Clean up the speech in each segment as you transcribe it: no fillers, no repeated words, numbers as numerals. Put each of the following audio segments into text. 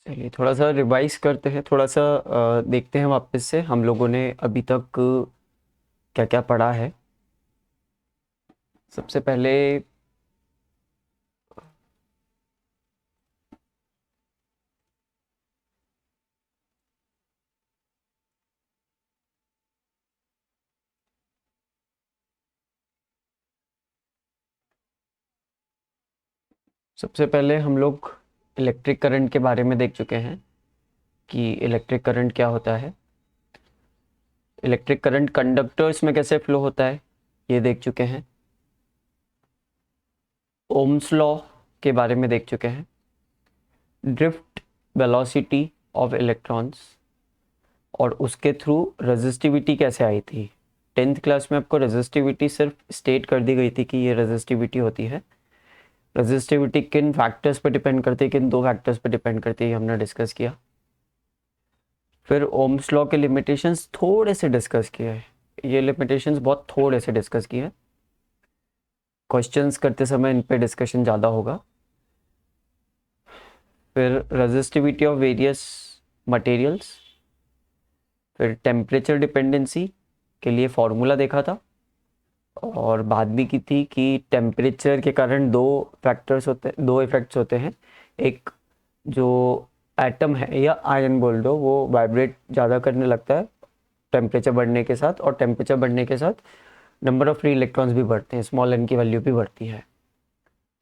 चलिए थोड़ा सा रिवाइज करते हैं, थोड़ा सा देखते हैं वापस से हम लोगों ने अभी तक क्या क्या पढ़ा है। सबसे पहले सबसे पहले हम लोग इलेक्ट्रिक करंट के बारे में देख चुके हैं कि इलेक्ट्रिक करंट क्या होता है। इलेक्ट्रिक करंट कंडक्टर्स में कैसे फ्लो होता है ये देख चुके हैं। ओम्स लॉ के बारे में देख चुके हैं। ड्रिफ्ट वेलोसिटी ऑफ इलेक्ट्रॉन्स और उसके थ्रू रेजिस्टिविटी कैसे आई थी। 10th क्लास में आपको रेजिस्टिविटी सिर्फ स्टेट कर दी गई थी कि ये रेजिस्टिविटी होती है। रेजिस्टिविटी किन फैक्टर्स पर डिपेंड करती है, किन दो फैक्टर्स पर डिपेंड करती है, हमने डिस्कस किया। फिर ओम्स लॉ के लिमिटेशंस थोड़े से डिस्कस किए हैं। ये लिमिटेशंस बहुत थोड़े से डिस्कस किए हैं, क्वेश्चंस करते समय इन पे डिस्कशन ज़्यादा होगा। फिर रेजिस्टिविटी ऑफ वेरियस मटेरियल्स, फिर टेम्परेचर डिपेंडेंसी के लिए फॉर्मूला देखा था और बात भी की थी कि टेम्परेचर के कारण दो इफेक्ट्स होते हैं। एक जो एटम है या आयन बोल दो वो वाइब्रेट ज़्यादा करने लगता है टेम्परेचर बढ़ने के साथ, और टेम्परेचर बढ़ने के साथ नंबर ऑफ फ्री इलेक्ट्रॉन्स भी बढ़ते हैं, स्मॉल एन की वैल्यू भी बढ़ती है।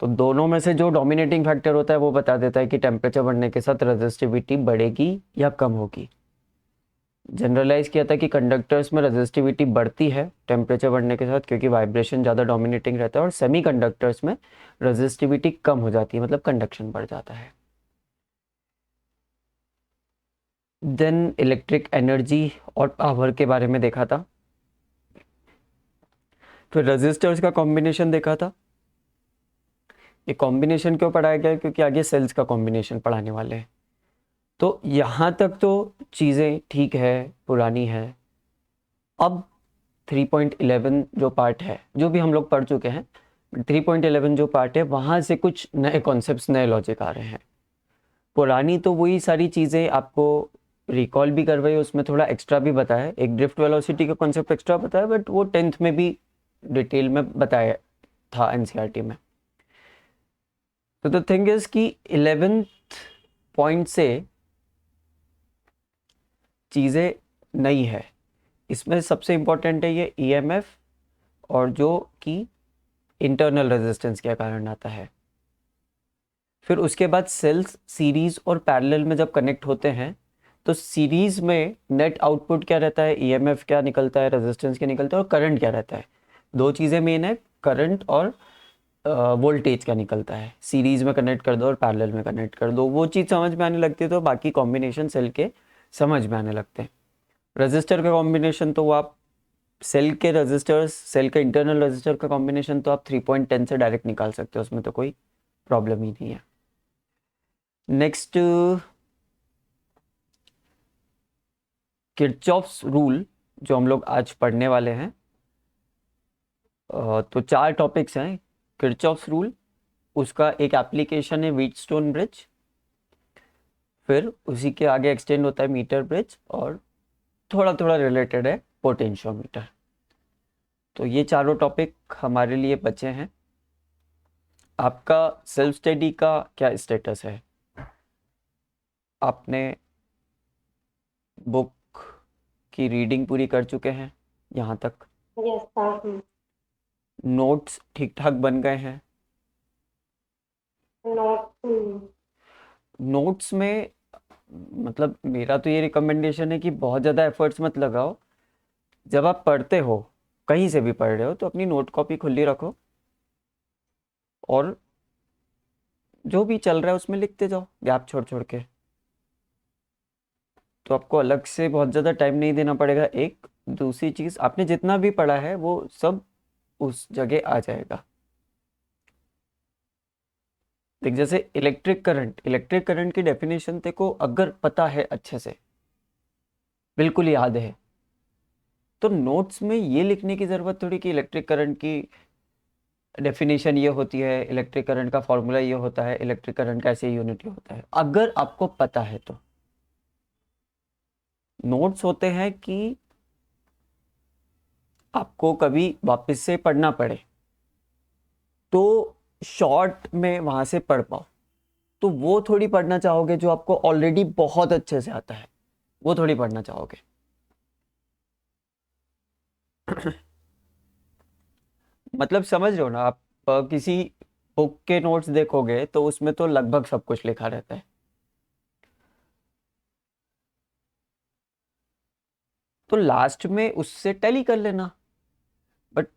तो दोनों में से जो डोमिनेटिंग फैक्टर होता है वो बता देता है कि टेम्परेचर बढ़ने के साथ रेजिस्टिविटी बढ़ेगी या कम होगी। जनरलाइज किया था कि कंडक्टर्स में रेजिस्टिविटी बढ़ती है टेम्परेचर बढ़ने के साथ क्योंकि वाइब्रेशन ज़्यादा डोमिनेटिंग रहता है, और सेमी कंडक्टर्स में रेजिस्टिविटी कम हो जाती है, मतलब कंडक्शन बढ़ जाता है। देन इलेक्ट्रिक एनर्जी और पावर के बारे में देखा था। फिर रेजिस्टर्स का कॉम्बिनेशन देखा था। ये कॉम्बिनेशन क्यों पढ़ाया गया है? क्योंकि आगे सेल्स का कॉम्बिनेशन पढ़ाने वाले हैं। तो यहाँ तक तो चीज़ें ठीक है, पुरानी है। अब 3.11 जो पार्ट है, जो भी हम लोग पढ़ चुके हैं, 3.11 जो पार्ट है वहाँ से कुछ नए कॉन्सेप्ट्स, नए लॉजिक आ रहे हैं। पुरानी तो वही सारी चीज़ें आपको रिकॉल भी करवाई, उसमें थोड़ा एक्स्ट्रा भी बताया, एक ड्रिफ्ट वेलोसिटी का कॉन्सेप्ट एक्स्ट्रा बताया, बट वो 10th में भी डिटेल में बताया था एनसीईआरटी में। तो द थिंग इज कि 11th पॉइंट से चीज़ें नई है। इसमें सबसे इम्पोर्टेंट है ये ईएमएफ, और जो कि इंटरनल रेजिस्टेंस के कारण आता है। फिर उसके बाद सेल्स सीरीज और पैरेलल में जब कनेक्ट होते हैं तो सीरीज में नेट आउटपुट क्या रहता है, ईएमएफ क्या निकलता है, रेजिस्टेंस क्या निकलता है, और करंट क्या रहता है। दो चीज़ें मेन है, करंट और वोल्टेज क्या निकलता है। सीरीज में कनेक्ट कर दो और पैरेलल में कनेक्ट कर दो, वो चीज़ समझ में आने लगती है तो बाकी कॉम्बिनेशन सेल के समझ में आने लगते हैं। रजिस्टर का कॉम्बिनेशन तो वो आप सेल के रजिस्टर्स, सेल का इंटरनल रजिस्टर का कॉम्बिनेशन तो आप 3.10 से डायरेक्ट निकाल सकते हो, उसमें तो कोई प्रॉब्लम ही नहीं है। नेक्स्ट, किरचॉफ्स रूल जो हम लोग आज पढ़ने वाले हैं। तो 4 टॉपिक्स हैं। किरचॉफ्स रूल, उसका एक एप्लीकेशन है व्हीटस्टोन ब्रिज, फिर उसी के आगे एक्सटेंड होता है मीटर ब्रिज, और थोड़ा थोड़ा रिलेटेड है पोटेंशियोमीटर। तो ये चारों टॉपिक हमारे लिए बचे हैं। आपका सेल्फ स्टडी का क्या स्टेटस है? आपने बुक की रीडिंग पूरी कर चुके हैं यहाँ तक? Yes sir. नोट्स ठीक ठाक बन गए हैं? नोट। नोट्स में मतलब मेरा तो ये रिकमेंडेशन है कि बहुत ज़्यादा एफर्ट्स मत लगाओ। जब आप पढ़ते हो, कहीं से भी पढ़ रहे हो, तो अपनी नोट कॉपी खुली रखो और जो भी चल रहा है उसमें लिखते जाओ गैप छोड़ छोड़ के। तो आपको अलग से बहुत ज़्यादा टाइम नहीं देना पड़ेगा। एक दूसरी चीज़, आपने जितना भी पढ़ा है वो सब उस जगह आ जाएगा। देख, जैसे इलेक्ट्रिक करंट की डेफिनेशन तेको अगर पता है अच्छे से, बिल्कुल याद है, तो नोट्स में ये लिखने की ज़रूरत थोड़ी कि इलेक्ट्रिक करंट की डेफिनेशन ये होती है, इलेक्ट्रिक करंट का फॉर्मूला ये होता है, इलेक्ट्रिक करंट का ऐसे यूनिट होता है, अगर आपको पता है तो। नोट्स होते हैं कि आपको कभी वापस से पढ़ना पड़े तो शॉर्ट में वहां से पढ़ पाओ, तो वो थोड़ी पढ़ना चाहोगे जो आपको ऑलरेडी बहुत अच्छे से आता है, वो थोड़ी पढ़ना चाहोगे। मतलब समझ रहे हो ना आप? किसी बुक के नोट्स देखोगे तो उसमें तो लगभग सब कुछ लिखा रहता है, तो लास्ट में उससे टैली कर लेना। बट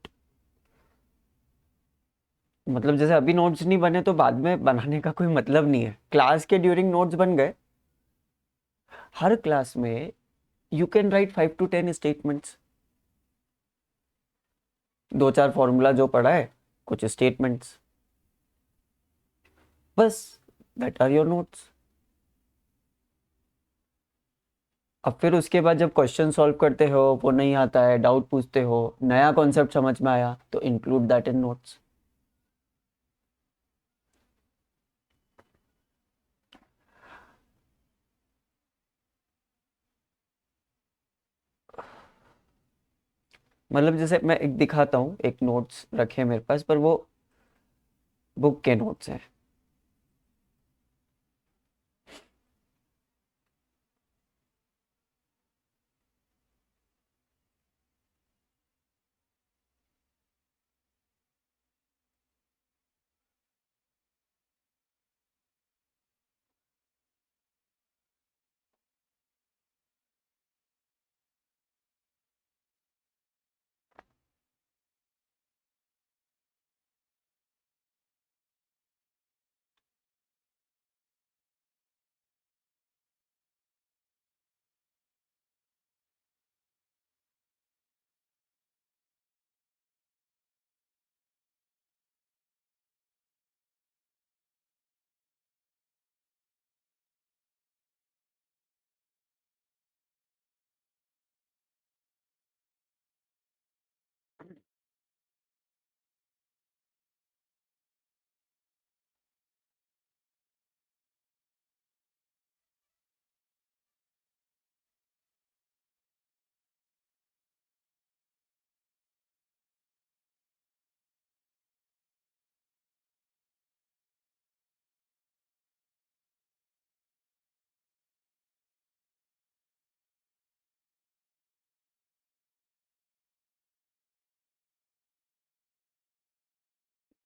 मतलब जैसे अभी नोट्स नहीं बने तो बाद में बनाने का कोई मतलब नहीं है। क्लास के ड्यूरिंग नोट्स बन गए, हर क्लास में you can write 5 to 10 statements, दो चार फॉर्मूला जो पढ़ा है, कुछ स्टेटमेंट्स, बस दैट आर योर नोट्स। अब फिर उसके बाद जब क्वेश्चन सॉल्व करते हो, वो नहीं आता है, डाउट पूछते हो, नया कॉन्सेप्ट समझ में आया, तो इंक्लूड दैट इन नोट्स। मतलब जैसे मैं एक दिखाता हूँ, एक नोट्स रखे हैं मेरे पास, पर वो बुक के नोट्स हैं।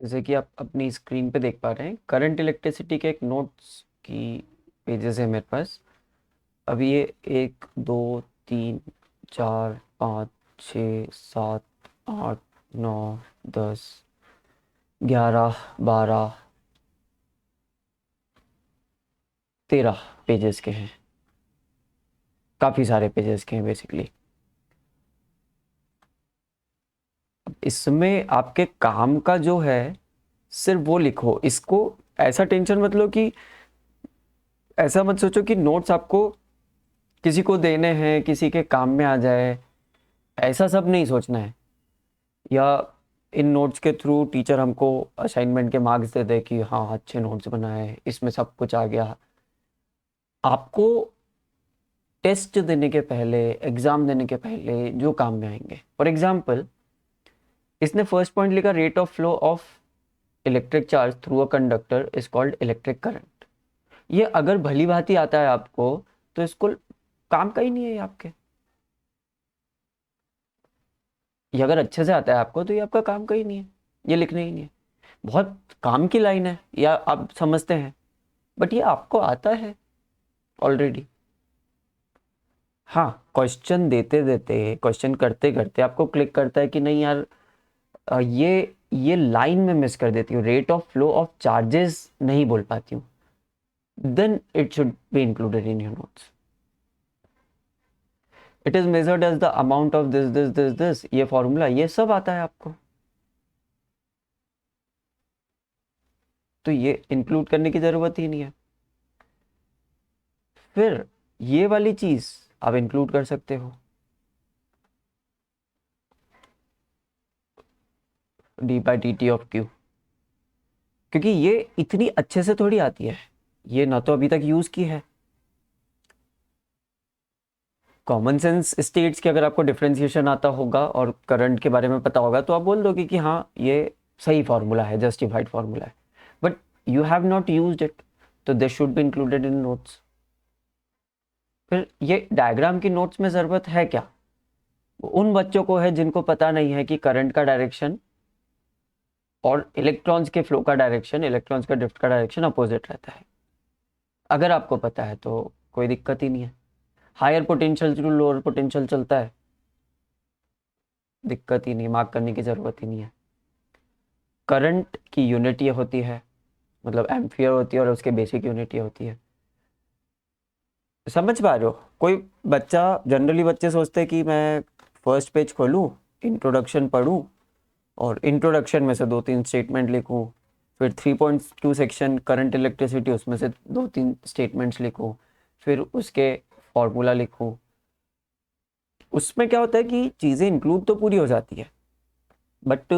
जैसे कि आप अपनी स्क्रीन पे देख पा रहे हैं, करंट इलेक्ट्रिसिटी के एक नोट्स की पेजेस है मेरे पास। अभी ये 1 2 3 4 5 6 7 8 9 10 11 12 13 पेजेस के हैं, काफ़ी सारे पेजेस के हैं बेसिकली। इसमें आपके काम का जो है सिर्फ वो लिखो, इसको ऐसा टेंशन मत लो कि, ऐसा मत सोचो कि नोट्स आपको किसी को देने हैं, किसी के काम में आ जाए, ऐसा सब नहीं सोचना है। या इन नोट्स के थ्रू टीचर हमको असाइनमेंट के मार्क्स दे दे कि हाँ अच्छे नोट्स बनाए, इसमें सब कुछ आ गया। आपको टेस्ट देने के पहले, एग्जाम देने के पहले जो काम में आएंगे, फॉर एग्जाम्पल इसने फर्स्ट पॉइंट लिखा, rate of flow of electric charge through a conductor is called electric current. ये अगर भली भांति आता है आपको तो इसको काम का ही नहीं है ये आपके। ये अगर अच्छे से आता है आपको तो ये आपका काम का ही नहीं है, ये लिखना ही नहीं है। बहुत काम की लाइन है, या आप समझते हैं, बट ये आपको आता है ऑलरेडी। हाँ, क्वेश्चन देते देते, क्वेश्चन करते करते आपको क्लिक करता है कि नहीं यार, ये लाइन में मिस कर देती हूँ, rate of flow of charges नहीं बोल पाती हूँ, then it should be included in your notes. It is measured as the amount of this this this this, ये फॉर्मूला, ये सब आता है आपको, तो ये इंक्लूड करने की जरूरत ही नहीं है। फिर ये वाली चीज आप इंक्लूड कर सकते हो। d/dt ऑफ q, क्योंकि ये इतनी अच्छे से थोड़ी आती है, ये ना तो अभी तक यूज की है। कॉमन सेंस स्टेट्स की अगर आपको डिफरेंशिएशन आता होगा और करंट के बारे में पता होगा तो आप बोल दोगे कि हाँ ये सही फार्मूला है, जस्टिफाइड फार्मूला है, but you have not used it, तो this should be included in notes. फिर ये डायग्राम की नोट्स में ज़रूरत है क्या? उन बच्चों को है जिनको पता नहीं है कि करंट का डायरेक्शन और इलेक्ट्रॉन्स के फ्लो का डायरेक्शन, इलेक्ट्रॉन्स का ड्रिफ्ट का डायरेक्शन अपोजिट रहता है। अगर आपको पता है तो कोई दिक्कत ही नहीं है। Higher potential to lower potential चलता है, दिक्कत ही नहीं, मार्क करने की ज़रूरत ही नहीं है। करंट की यूनिट ये होती है, मतलब एम्पियर होती है, और उसके बेसिक यूनिट ये होती है। समझ पा रहे हो? कोई बच्चा, जनरली बच्चे सोचते हैं कि मैं फर्स्ट पेज खोलूँ, इंट्रोडक्शन पढ़ूँ और इंट्रोडक्शन में से 2-3 स्टेटमेंट लिखूँ, फिर 3.2 सेक्शन करंट इलेक्ट्रिसिटी, उसमें से 2-3 स्टेटमेंट्स लिखूँ, फिर उसके फॉर्मूला लिखूँ। उसमें क्या होता है कि चीज़ें इंक्लूड तो पूरी हो जाती है, बट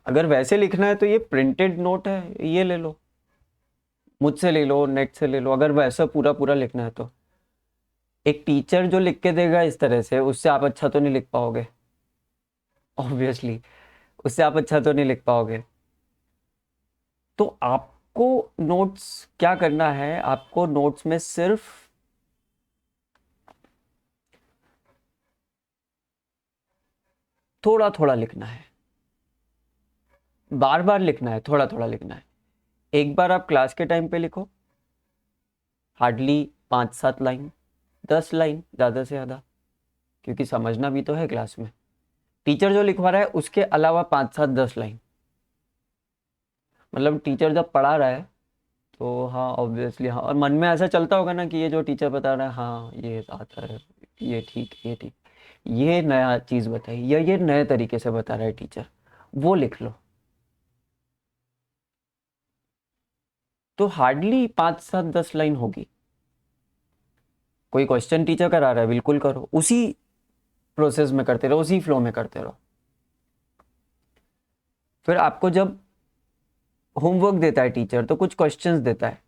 अगर वैसे लिखना है तो ये प्रिंटेड नोट है, ये ले लो, मुझसे ले लो, नेट से ले लो। अगर वैसा पूरा पूरा लिखना है तो एक टीचर जो लिख के देगा इस तरह से, उससे आप अच्छा तो नहीं लिख पाओगे, ऑब्वियसली उससे आप अच्छा तो नहीं लिख पाओगे। तो आपको नोट्स क्या करना है, आपको नोट्स में सिर्फ थोड़ा थोड़ा लिखना है, बार बार लिखना है, थोड़ा थोड़ा लिखना है। एक बार आप क्लास के टाइम पे लिखो, हार्डली 5-7 लाइन, 10 लाइन ज़्यादा से ज़्यादा, क्योंकि समझना भी तो है क्लास में। टीचर जो लिखवा रहा है उसके अलावा 5-7-10 लाइन, मतलब टीचर जब पढ़ा रहा है तो हाँ ऑब्वियसली हाँ, और मन में ऐसा चलता होगा ना कि ये जो टीचर बता रहा है हाँ ये आता है, ये ठीक, ये ठीक, ये नया चीज़ बताई या ये नए तरीके से बता रहा है टीचर, वो लिख लो। तो हार्डली 5-7-10 लाइन होगी। कोई क्वेश्चन टीचर करा रहा है, बिल्कुल करो, उसी प्रोसेस में करते रहो, उसी फ्लो में करते रहो। फिर आपको जब होमवर्क देता है टीचर तो कुछ क्वेश्चंस देता है,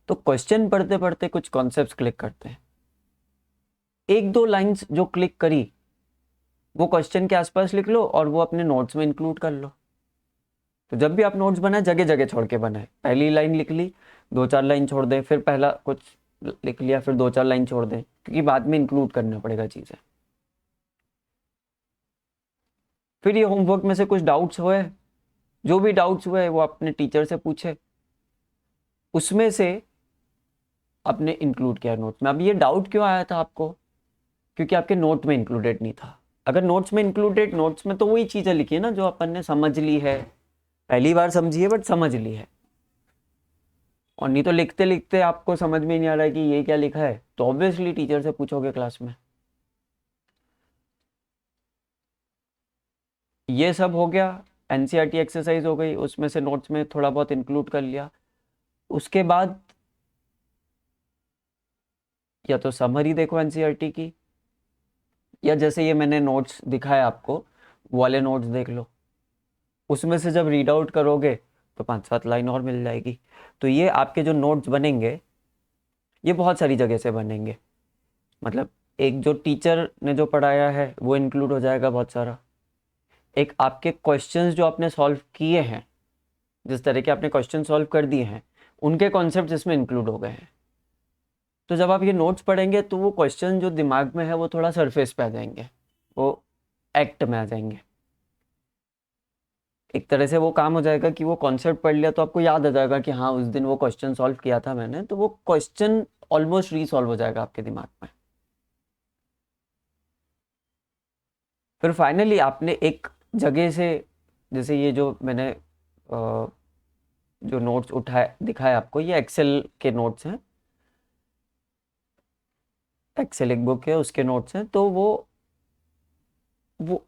तो क्वेश्चन पढ़ते पढ़ते कुछ कॉन्सेप्ट्स क्लिक करते हैं। 1-2 लाइंस जो क्लिक करी वो क्वेश्चन के आसपास लिख लो और वो अपने नोट्स में इंक्लूड कर लो। तो जब भी आप नोट्स बनाए, जगह जगह छोड़ के बनाए। पहली लाइन लिख ली, 2-4 लाइन छोड़ दें, फिर पहला कुछ लिख लिया, फिर 2-4 लाइन छोड़ दें, क्योंकि बाद में इंक्लूड करना पड़ेगा चीज़ें। फिर ये होमवर्क में से कुछ डाउट्स हुए, जो भी डाउट्स हुए वो अपने टीचर से पूछे, उसमें से आपने इंक्लूड किया नोट्स में। अब ये डाउट क्यों आया था आपको? क्योंकि आपके नोट में इंक्लूडेड नहीं था। अगर नोट्स में इंक्लूडेड, नोट्स में तो वही चीज़ें लिखी है ना जो अपन ने समझ ली है, पहली बार समझी है बट समझ ली है। और नहीं तो लिखते लिखते आपको समझ में नहीं आ रहा है कि ये क्या लिखा है, तो ऑब्वियसली टीचर से पूछोगे क्लास में। ये सब हो गया, एनसीईआरटी एक्सरसाइज हो गई, उसमें से नोट्स में थोड़ा बहुत इंक्लूड कर लिया। उसके बाद या तो समरी देखो एनसीईआरटी की, या जैसे ये मैंने नोट्स दिखाए आपको, वो वाले नोट्स देख लो। उसमें से जब रीड आउट करोगे तो 5-7 लाइन और मिल जाएगी। तो ये आपके जो नोट्स बनेंगे ये बहुत सारी जगह से बनेंगे। मतलब एक जो टीचर ने जो पढ़ाया है वो इंक्लूड हो जाएगा बहुत सारा, एक आपके क्वेश्चंस जो आपने सॉल्व किए हैं, जिस तरह के आपने क्वेश्चन सॉल्व कर दिए हैं, उनके कॉन्सेप्ट इसमें इंक्लूड हो गए हैं। तो जब आप ये नोट्स पढ़ेंगे तो वो क्वेश्चन जो दिमाग में है वो थोड़ा सरफेस पे आ जाएंगे, वो एक्ट में आ जाएंगे। एक तरह से वो काम हो जाएगा कि वो कॉन्सेप्ट पढ़ लिया तो आपको याद आ जाएगा कि हाँ उस दिन वो क्वेश्चन सॉल्व किया था मैंने, तो वो क्वेश्चन ऑलमोस्ट रीसॉल्व हो जाएगा आपके दिमाग में। फिर फाइनली आपने एक जगह से, जैसे ये जो मैंने जो नोट्स उठाए दिखाए आपको, ये एक्सेल के नोट्स हैं, एक्सेल एक बुक है उसके नोट्स हैं, तो वो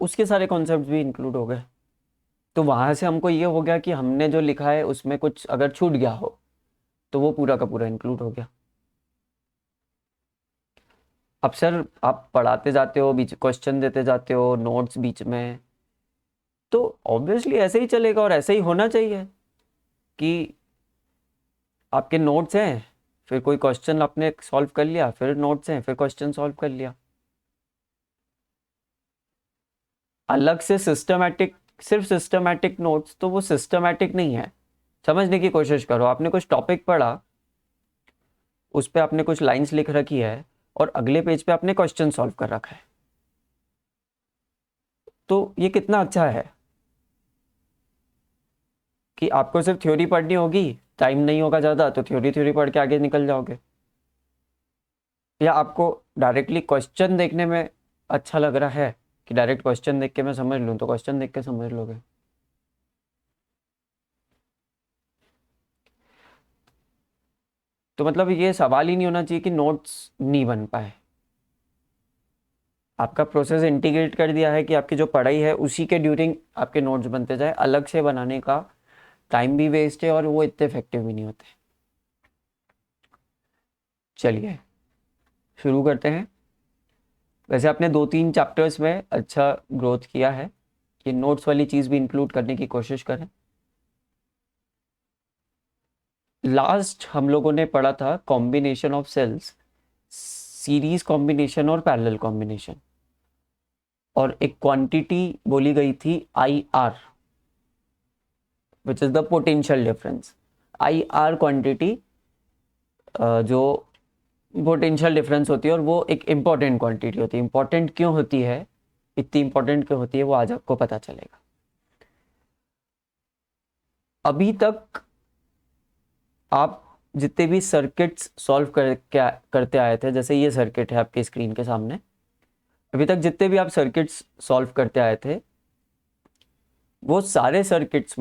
उसके सारे कॉन्सेप्ट भी इंक्लूड हो गए। तो वहाँ से हमको ये हो गया कि हमने जो लिखा है उसमें कुछ अगर छूट गया हो तो वो पूरा का पूरा इंक्लूड हो गया। अब सर आप पढ़ाते जाते हो, बीच क्वेश्चन देते जाते हो, नोट्स बीच में, तो ऑब्वियसली ऐसे ही चलेगा और ऐसे ही होना चाहिए कि आपके नोट्स हैं, फिर कोई क्वेश्चन आपने सॉल्व कर लिया, फिर नोट्स हैं, फिर क्वेश्चन सॉल्व कर लिया। अलग से सिस्टमैटिक, सिर्फ सिस्टमैटिक नोट्स, तो वो सिस्टमैटिक नहीं है। समझने की कोशिश करो, आपने कुछ टॉपिक पढ़ा, उस पे आपने कुछ लाइंस लिख रखी है और अगले पेज पे आपने क्वेश्चन सॉल्व कर रखा है, तो ये कितना अच्छा है कि आपको सिर्फ थ्योरी पढ़नी होगी, टाइम नहीं होगा ज़्यादा तो थ्योरी थ्योरी पढ़ के आगे निकल जाओगे, या आपको डायरेक्टली क्वेश्चन देखने में अच्छा लग रहा है कि डायरेक्ट क्वेश्चन देख के मैं समझ लूँ, तो क्वेश्चन देख के समझ लोगे। तो मतलब ये सवाल ही नहीं होना चाहिए कि नोट्स नहीं बन पाए। आपका प्रोसेस इंटीग्रेट कर दिया है कि आपकी जो पढ़ाई है उसी के ड्यूरिंग आपके नोट्स बनते जाए, अलग से बनाने का टाइम भी वेस्ट है और वो इतने इफेक्टिव भी नहीं होते। चलिए शुरू करते हैं। वैसे आपने 2-3 चैप्टर्स में अच्छा ग्रोथ किया है, ये नोट्स वाली चीज़ भी इंक्लूड करने की कोशिश करें। लास्ट हम लोगों ने पढ़ा था combination of cells, series combination और पैरेलल कॉम्बिनेशन, और एक क्वांटिटी बोली गई थी I R, which is the potential difference. I R quantity जो पोटेंशियल डिफरेंस होती है, और वो एक इम्पॉर्टेंट क्वांटिटी होती है। इम्पॉर्टेंट क्यों होती है, इतनी इम्पॉर्टेंट क्यों होती है, वो आज आपको पता चलेगा। अभी तक आप जितने भी सर्किट्स सॉल्व करते आए थे, जैसे ये सर्किट है आपके स्क्रीन के सामने, अभी तक जितने भी आप सर्किट्स सॉल्व करते आए थे, वो सारे सर्किट्स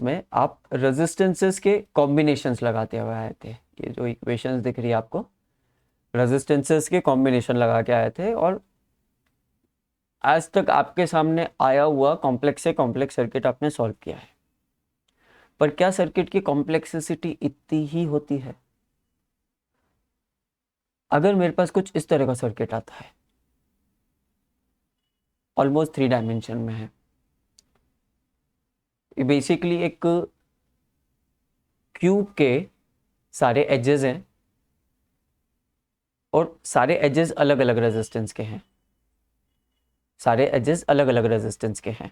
में आप रेजिस्टेंसेस के कॉम्बिनेशंस लगाते हुए आए थे। ये जो इक्वेशंस दिख रही है आपको, रेजिस्टेंसेस के कॉम्बिनेशन लगा के आए थे, और आज तक आपके सामने आया हुआ कॉम्प्लेक्स से कॉम्प्लेक्स सर्किट आपने सॉल्व किया है। पर क्या सर्किट की कॉम्प्लेक्सिटी इतनी ही होती है? अगर मेरे पास कुछ इस तरह का सर्किट आता है, ऑलमोस्ट 3 डायमेंशन में है, बेसिकली एक क्यूब के सारे एजेस हैं और सारे एजेस अलग अलग रेजिस्टेंस के हैं, सारे एजेस अलग अलग रेजिस्टेंस के हैं।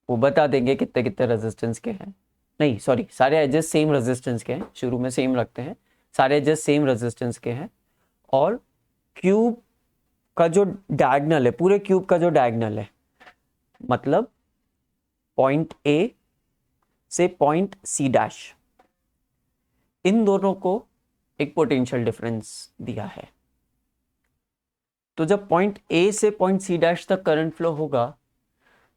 वो बता देंगे कितने कितने रेजिस्टेंस के हैं। नहीं सॉरी, सारे एजेस सेम रेजिस्टेंस के हैं, शुरू में सेम रखते हैं, सारे एजेस सेम रेजिस्टेंस के हैं। और क्यूब का जो डायगनल है, पूरे क्यूब का जो डायगनल है, मतलब पॉइंट ए से पॉइंट सी डैश, इन दोनों को एक पोटेंशियल डिफरेंस दिया है। तो जब पॉइंट ए से पॉइंट सी डैश तक करंट फ्लो होगा,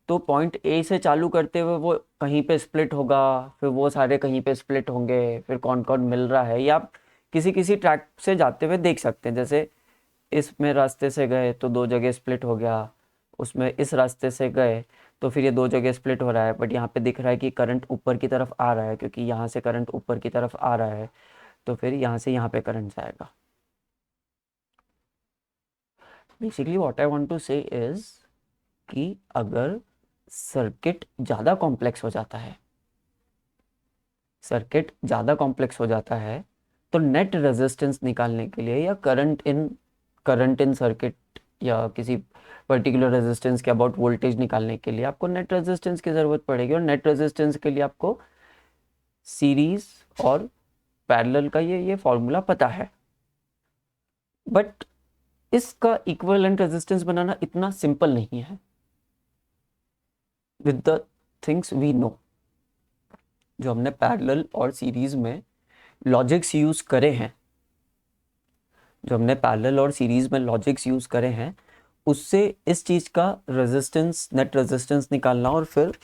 तो पॉइंट ए से चालू करते हुए वो कहीं पे स्प्लिट होगा, फिर वो सारे कहीं पे स्प्लिट होंगे, फिर कौन कौन मिल रहा है, या आप किसी किसी ट्रैक से जाते हुए देख सकते हैं। जैसे इसमें रास्ते से गए तो 2 जगह स्प्लिट हो गया, उसमें इस रास्ते से गए तो फिर ये 2 जगह स्प्लिट हो रहा है, बट यहाँ पे दिख रहा है कि करंट ऊपर की तरफ आ रहा है, क्योंकि यहाँ से करंट ऊपर की तरफ आ रहा है, तो फिर यहाँ से यहाँ पे करंट जाएगा। Basically what I want to say is कि अगर सर्किट ज़्यादा कॉम्प्लेक्स हो जाता है, सर्किट ज़्यादा कॉम्प्लेक्स हो जाता है, तो नेट रेजिस्टेंस निकालने के लिए, या करंट इन सर्किट, या किसी पर्टिकुलर रेजिस्टेंस के अबाउट वोल्टेज निकालने के लिए आपको नेट रेजिस्टेंस की ज़रूरत पड़ेगी। और नेट रेजिस्टेंस के लिए आपको सीरीज और पैरेलल का ये फॉर्मूला पता है, बट इसका इक्विवेलेंट रेजिस्टेंस बनाना इतना सिंपल नहीं है with the things we know. जो हमने पैरेलल और सीरीज में लॉजिक्स यूज करे हैं, जो हमने पैरेलल और सीरीज में लॉजिक्स यूज करे हैं, उससे इस चीज का रेजिस्टेंस, नेट रेजिस्टेंस निकालना और फिर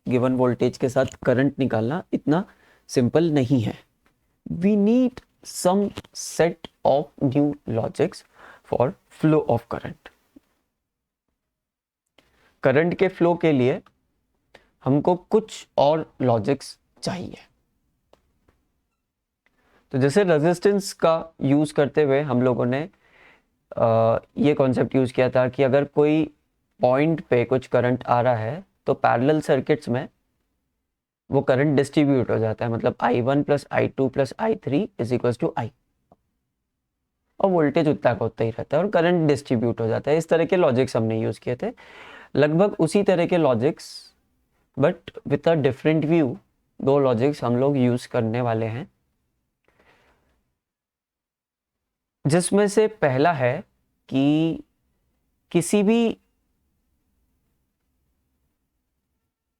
गिवन वोल्टेज के साथ करंट निकालना इतना सिंपल नहीं है। We need some set of new logics for flow of current. Current के फ्लो के लिए हमको कुछ और लॉजिक्स चाहिए। तो जैसे रेजिस्टेंस का यूज़ करते हुए हम लोगों ने ये कॉन्सेप्ट यूज़ किया था कि अगर कोई पॉइंट पे कुछ करंट आ रहा है तो पैरेलल सर्किट्स में वो करंट डिस्ट्रीब्यूट हो जाता है, मतलब I1 plus I2 plus I3 is equal to I, और वोल्टेज उतना का उतना ही रहता है और करंट डिस्ट्रीब्यूट हो जाता है। इस तरह के लॉजिक्स हमने यूज़ किए थे, लगभग उसी तरह के logics but with a different view. दो लॉजिक्स हम लोग यूज़ करने वाले हैं, जिसमें से पहला है कि किसी भी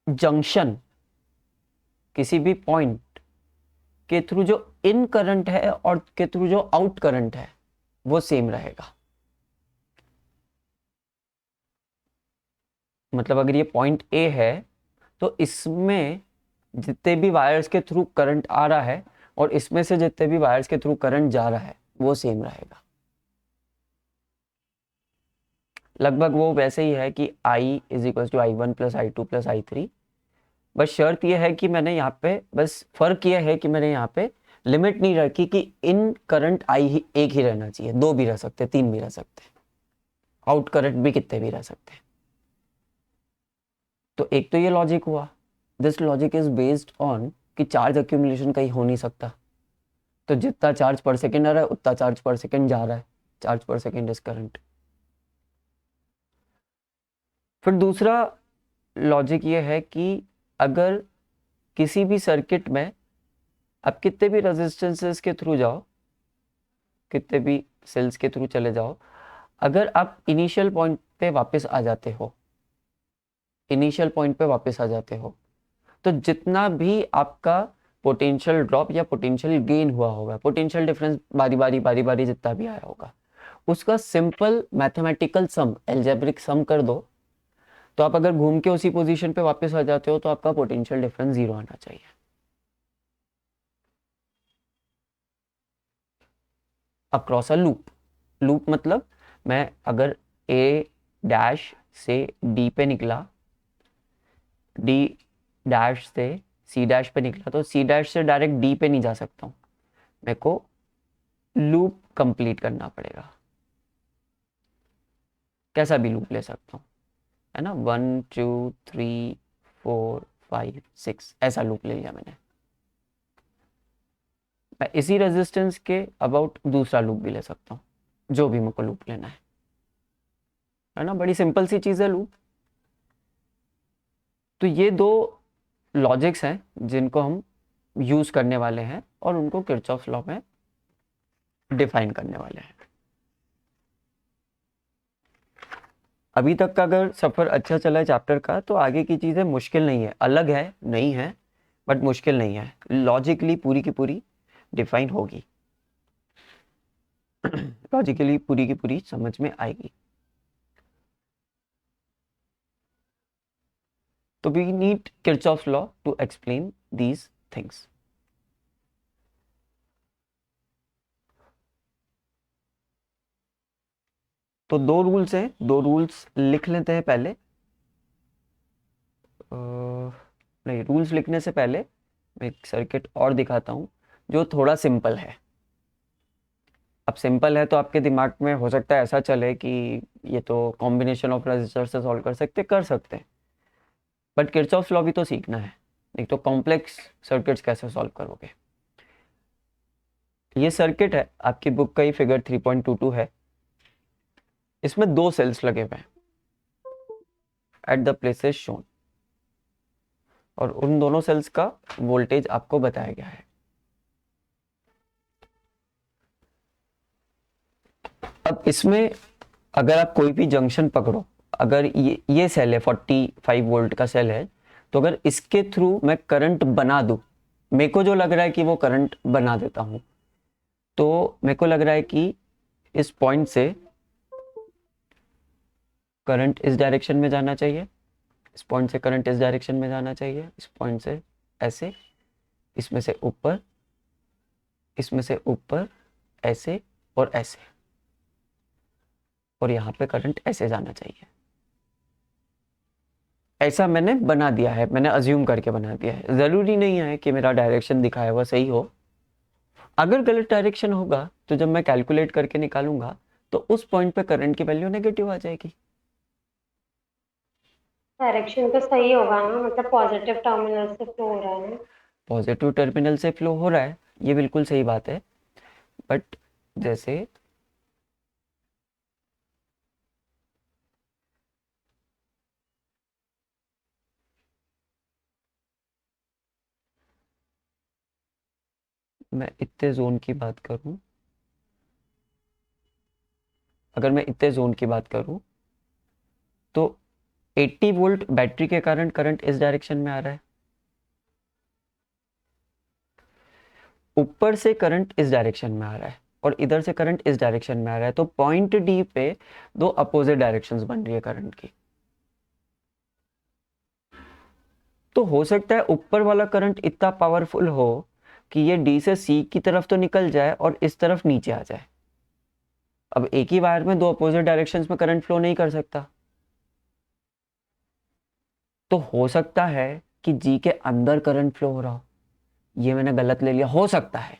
जंक्शन, किसी भी पॉइंट के थ्रू जो इन करंट है और के थ्रू जो आउट करंट है वो सेम रहेगा। मतलब अगर ये पॉइंट ए है तो इसमें जितने भी वायर्स के थ्रू करंट आ रहा है और इसमें से जितने भी वायर्स के थ्रू करंट जा रहा है वो सेम रहेगा। लगभग वो वैसे ही है कि I is equal to I1 plus I2 plus I3। बस शर्त यह है कि मैंने यहाँ पे बस फर्क यह है कि मैंने यहाँ पे लिमिट नहीं रखी कि इन करंट एक ही रहना चाहिए, दो भी रह सकते, तीन भी रह सकते, आउट करंट भी कितने भी रह सकते हैं। तो एक तो ये लॉजिक हुआ। This logic is based on कि चार्ज एक्यूमुलेशन कहीं हो नहीं सकता, तो जितना चार्ज पर सेकेंड आ रहा है उतना चार्ज पर सेकेंड जा रहा है, चार्ज पर सेकेंड इज करंट। फिर दूसरा लॉजिक ये है कि अगर किसी भी सर्किट में आप कितने भी रेजिस्टेंसेस के थ्रू जाओ, कितने भी सेल्स के थ्रू चले जाओ, अगर आप इनिशियल पॉइंट पे वापस आ जाते हो, इनिशियल पॉइंट पे वापस आ जाते हो, तो जितना भी आपका पोटेंशियल ड्रॉप या पोटेंशियल गेन हुआ होगा, पोटेंशियल डिफरेंस बारी बारी जितना भी आया होगा, उसका सिंपल मैथमेटिकल सम, एल्जेब्रिक सम कर दो, तो आप अगर घूम के उसी पोजीशन पे वापस आ जाते हो तो आपका पोटेंशियल डिफरेंस 0 आना चाहिए। अक्रॉस अ लूप, लूप मतलब मैं अगर ए डैश से डी पे निकला, डी डैश से सी डैश पे निकला, तो सी डैश से डायरेक्ट डी पे नहीं जा सकता हूँ, मेरे को लूप कंप्लीट करना पड़ेगा। कैसा भी लूप ले सकता हूँ, है ना, 1 2 3 4 5 6 ऐसा लूप ले लिया मैंने। मैं इसी रेजिस्टेंस के अबाउट दूसरा लूप भी ले सकता हूँ, जो भी मेरे को लूप लेना है ना, बड़ी सिंपल सी चीज़ है लूप। तो ये दो लॉजिक्स हैं जिनको हम यूज़ करने वाले हैं और उनको किरचॉफ लॉ में डिफाइन करने वाले हैं। अभी तक का अगर सफ़र अच्छा चला है चैप्टर का तो आगे की चीज़ें मुश्किल नहीं है, अलग है नहीं है बट मुश्किल नहीं है, लॉजिकली पूरी की पूरी डिफाइन होगी, लॉजिकली पूरी की पूरी समझ में आएगी। तो we need Kirchhoff law to explain these things. तो दो रूल्स हैं, दो रूल्स लिख लेते हैं पहले। नहीं, रूल्स लिखने से पहले मैं एक सर्किट और दिखाता हूँ जो थोड़ा सिंपल है। अब सिंपल है तो आपके दिमाग में हो सकता है ऐसा चले कि ये तो कॉम्बिनेशन ऑफ रेजिस्टर से सॉल्व कर सकते हैं, बट किरचॉफ्स लॉ भी तो सीखना है, नहीं तो कॉम्प्लेक्स सर्किट्स कैसे सॉल्व करोगे। ये सर्किट है, आपकी बुक का ही फिगर 3.22 है, इसमें दो सेल्स लगे हुए हैं एट द प्लेसेस शोन, और उन दोनों सेल्स का वोल्टेज आपको बताया गया है। अब इसमें अगर आप कोई भी जंक्शन पकड़ो, अगर ये सेल है 45 वोल्ट का सेल है, तो अगर इसके थ्रू मैं करंट बना दूं, मेरे को जो लग रहा है कि वो करंट बना देता हूं, तो मेरे को लग रहा है कि इस पॉइंट से करंट इस डायरेक्शन में जाना चाहिए, इस पॉइंट से करंट इस डायरेक्शन में जाना चाहिए, इस पॉइंट से ऐसे, इसमें से ऊपर, इसमें से ऊपर, ऐसे और ऐसे, और यहाँ पे करंट ऐसे जाना चाहिए। ऐसा मैंने बना दिया है, मैंने अज्यूम करके बना दिया है, ज़रूरी नहीं है कि मेरा डायरेक्शन दिखाया हुआ सही हो, अगर गलत डायरेक्शन होगा तो जब मैं कैलकुलेट करके निकालूंगा तो उस पॉइंट पे करंट की वैल्यू नेगेटिव आ जाएगी। डायरेक्शन तो सही होगा ना, मतलब पॉजिटिव टर्मिनल से फ्लो हो रहा है ना। पॉजिटिव टर्मिनल से फ्लो हो रहा है, ये बिल्कुल सही बात है, बट जैसे मैं इतने जोन की बात करूं, अगर मैं इतने जोन की बात करूं तो 80 वोल्ट बैटरी के कारण करंट इस डायरेक्शन में आ रहा है, ऊपर से करंट इस डायरेक्शन में आ रहा है और इधर से करंट इस डायरेक्शन में आ रहा है, तो पॉइंट डी पे दो अपोजिट डायरेक्शंस बन रही है करंट की। तो हो सकता है ऊपर वाला करंट इतना पावरफुल हो कि ये डी से सी की तरफ तो निकल जाए और इस तरफ नीचे आ जाए। अब एक ही वायर में दो अपोजिट डायरेक्शंस में करंट फ्लो नहीं कर सकता, तो हो सकता है कि जी के अंदर करंट फ्लो हो रहा हो। ये मैंने गलत ले लिया, हो सकता है,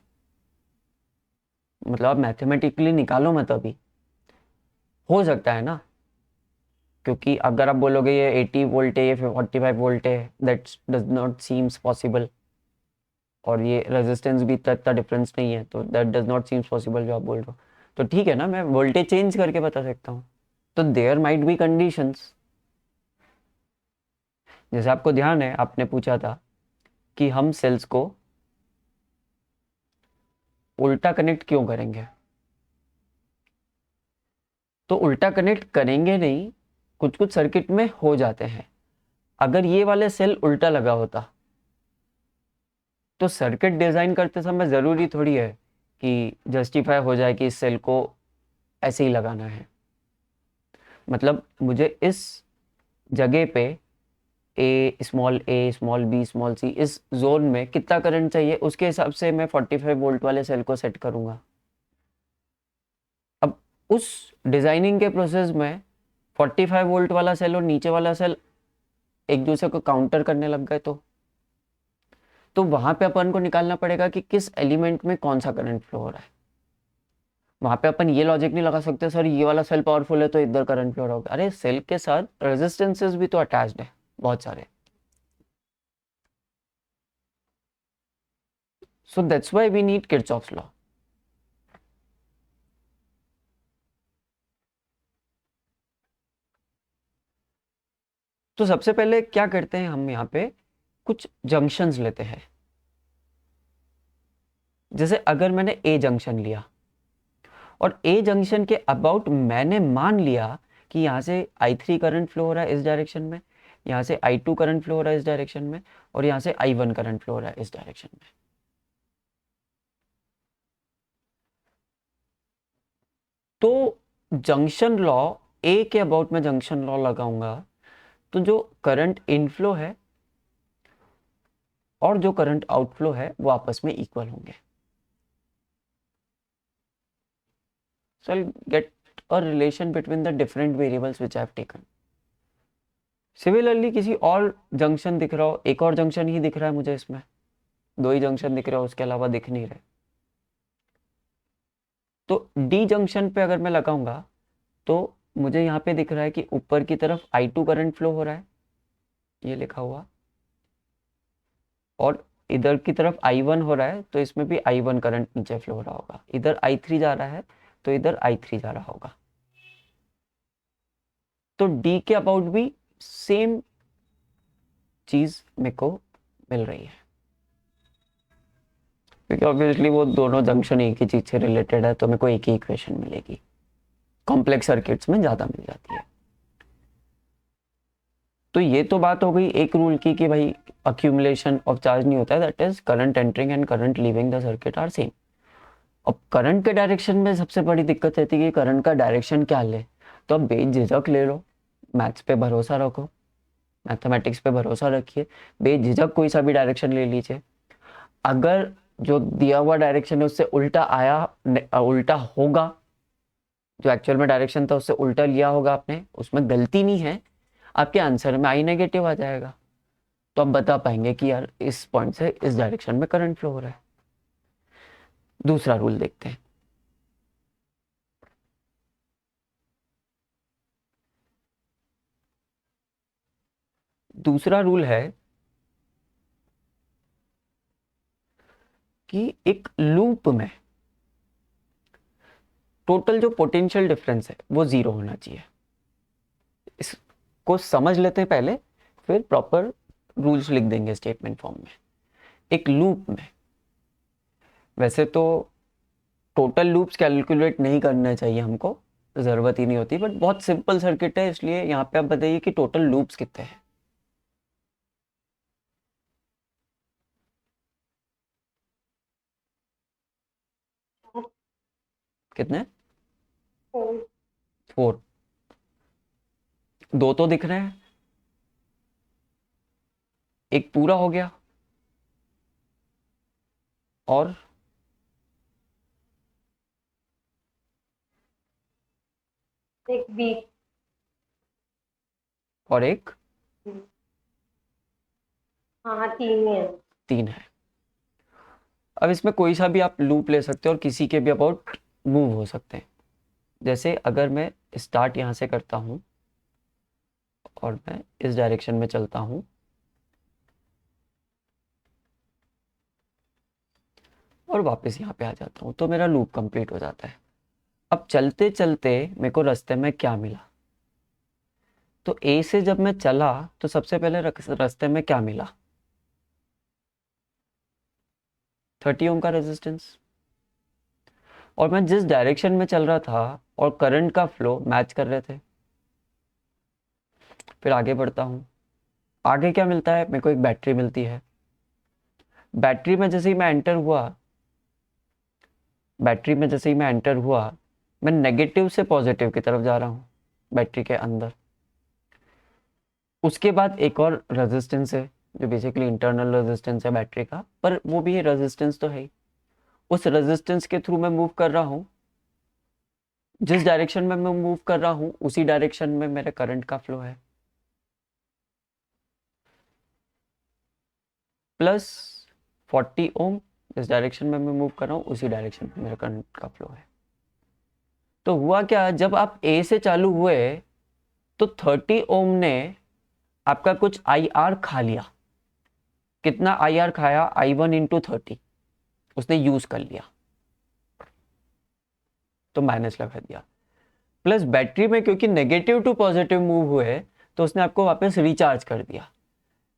मतलब आप मैथमेटिकली निकालो मत अभी, हो सकता है ना, क्योंकि अगर आप बोलोगे ये 80 वोल्ट है, ये 45 वोल्ट है, that does not seems possible, और ये रेजिस्टेंस भी इतना डिफरेंस नहीं है, तो that does not seems possible जो आप बोल रहे हो। तो ठीक है ना, मैं वोल्टेज चेंज करके बता सकता हूँ। तो देयर माइट बी कंडीशंस, जैसे आपको ध्यान है आपने पूछा था कि हम सेल्स को उल्टा कनेक्ट क्यों करेंगे, तो उल्टा कनेक्ट करेंगे नहीं, कुछ कुछ सर्किट में हो जाते हैं। अगर ये वाले सेल उल्टा लगा होता तो सर्किट डिजाइन करते समय जरूरी थोड़ी है कि जस्टिफाई हो जाए कि इस सेल को ऐसे ही लगाना है। मतलब मुझे इस जगह पे ए स्मॉल बी स्मॉल सी इस जोन में कितना करंट चाहिए, उसके हिसाब से मैं 45 वोल्ट वाले सेल को सेट करूंगा। अब उस डिजाइनिंग के प्रोसेस में 45 वोल्ट वाला सेल और नीचे वाला सेल एक दूसरे को काउंटर करने लग गए, तो वहां पे अपन को निकालना पड़ेगा कि किस एलिमेंट में कौन सा करंट फ्लो हो रहा है। वहां पे अपन ये लॉजिक नहीं लगा सकते सर ये वाला सेल पावरफुल है तो इधर करंट फ्लो होगा। अरे सेल के साथ रेजिस्टेंसेस भी तो अटैच्ड है बहुत सारे, so that's why we need Kirchhoff's law. तो सबसे पहले क्या करते हैं, हम यहाँ पे कुछ जंक्शंस लेते हैं। जैसे अगर मैंने ए जंक्शन लिया और ए जंक्शन के अबाउट मैंने मान लिया कि यहाँ से I3 करंट फ्लो हो रहा है इस डायरेक्शन में, यहाँ से I2 करंट फ्लो हो रहा है इस डायरेक्शन में, और यहाँ से I1 करंट फ्लो हो रहा है इस डायरेक्शन में, तो जंक्शन लॉ ए के अबाउट में जंक्शन लॉ लगाऊंगा, तो जो करंट इनफ्लो है और जो करंट आउटफ्लो है वो आपस में इक्वल होंगे। So I'll get a relation between the different variables which I have taken. Similarly किसी और जंक्शन दिख रहा हो, एक और जंक्शन ही दिख रहा है मुझे, इसमें दो ही जंक्शन दिख रहा हो, उसके अलावा दिख नहीं रहे, तो डी जंक्शन पे अगर मैं लगाऊंगा तो मुझे यहाँ पे दिख रहा है कि ऊपर की तरफ I2 करंट फ्लो हो रहा है, ये लिखा हुआ, और इधर की तरफ I1 हो रहा है, तो इसमें भी I1 करंट नीचे फ्लो हो रहा होगा। इधर I3 जा रहा है तो इधर I3 जा रहा होगा। तो डी के अबाउट भी सेम चीज मेरे को मिल रही है, क्योंकि ऑब्वियसली वो दोनों जंक्शन एक ही चीज से रिलेटेड है, तो मेरे को एक ही इक्वेशन मिलेगी। कॉम्प्लेक्स सर्किट्स में ज्यादा मिल जाती है। तो ये तो बात हो गई एक रूल की कि भाई अक्यूमुलेशन ऑफ चार्ज नहीं होता है, that is current entering and current leaving the circuit are same. अब करंट के डायरेक्शन में सबसे बड़ी दिक्कत रहती है कि करंट का डायरेक्शन क्या ले, तो अब बेझिझक ले लो, मैथ्स पे भरोसा रखो, मैथमेटिक्स पे भरोसा रखिए, बेझिझक कोई सा भी डायरेक्शन ले लीजिए। अगर जो दिया हुआ डायरेक्शन है उससे उल्टा आया, उल्टा होगा, जो एक्चुअल में डायरेक्शन था उससे उल्टा लिया होगा आपने, उसमें गलती नहीं है, आपके आंसर में आई नेगेटिव आ जाएगा, तो आप बता पाएंगे कि यार इस पॉइंट से इस डायरेक्शन में करंट फ्लो हो रहा है। दूसरा रूल देखते हैं। दूसरा रूल है कि एक लूप में टोटल जो पोटेंशियल डिफरेंस है वो जीरो होना चाहिए। इसको समझ लेते हैं पहले, फिर प्रॉपर रूल्स लिख देंगे स्टेटमेंट फॉर्म में। एक लूप में वैसे तो टोटल लूप्स कैलकुलेट नहीं करना चाहिए हमको, ज़रूरत ही नहीं होती, बट बहुत सिंपल सर्किट है, इसलिए यहाँ पे आप बताइए कि टोटल लूप्स कितने हैं। कितने? 4। दो तो दिख रहे हैं, एक पूरा हो गया और एक बी। और एक हाँ हाँ, 3 ही है। 3 है। अब इसमें कोई सा भी आप लूप ले सकते हो और किसी के भी अबाउट मूव हो सकते हैं। जैसे अगर मैं स्टार्ट यहाँ से करता हूँ और मैं इस डायरेक्शन में चलता हूँ और वापस यहाँ पे आ जाता हूँ, तो मेरा लूप कंप्लीट हो जाता है। अब चलते चलते मेरे को रास्ते में क्या मिला, तो ए से जब मैं चला तो सबसे पहले रास्ते में क्या मिला, 30 ओम का रेजिस्टेंस। और मैं जिस डायरेक्शन में चल रहा था और करंट का फ्लो मैच कर रहे थे। फिर आगे बढ़ता हूँ, आगे क्या मिलता है, मेरे को एक बैटरी मिलती है। बैटरी में जैसे ही मैं एंटर हुआ, बैटरी में जैसे ही मैं एंटर हुआ, मैं नेगेटिव से पॉजिटिव की तरफ जा रहा हूँ बैटरी के अंदर। उसके बाद एक और रेजिस्टेंस है जो बेसिकली इंटरनल रेजिस्टेंस है बैटरी का, पर वो भी रेजिस्टेंस तो है ही। उस रेजिस्टेंस के थ्रू मैं मूव कर रहा हूँ, जिस डायरेक्शन में मैं मूव कर रहा हूँ उसी डायरेक्शन में मेरे करंट का फ्लो है। प्लस 40 ओम, जिस डायरेक्शन में मैं मूव कर रहा हूँ उसी डायरेक्शन में मेरा करंट का फ्लो है। तो हुआ क्या, जब आप ए से चालू हुए तो 30 ओम ने आपका कुछ आई आर खा लिया। कितना आई आर खाया, I1 इंटू 30 उसने यूज कर लिया, तो माइनस लगा दिया। प्लस बैटरी में क्योंकि नेगेटिव टू पॉजिटिव मूव हुए तो उसने आपको वापस रिचार्ज कर दिया।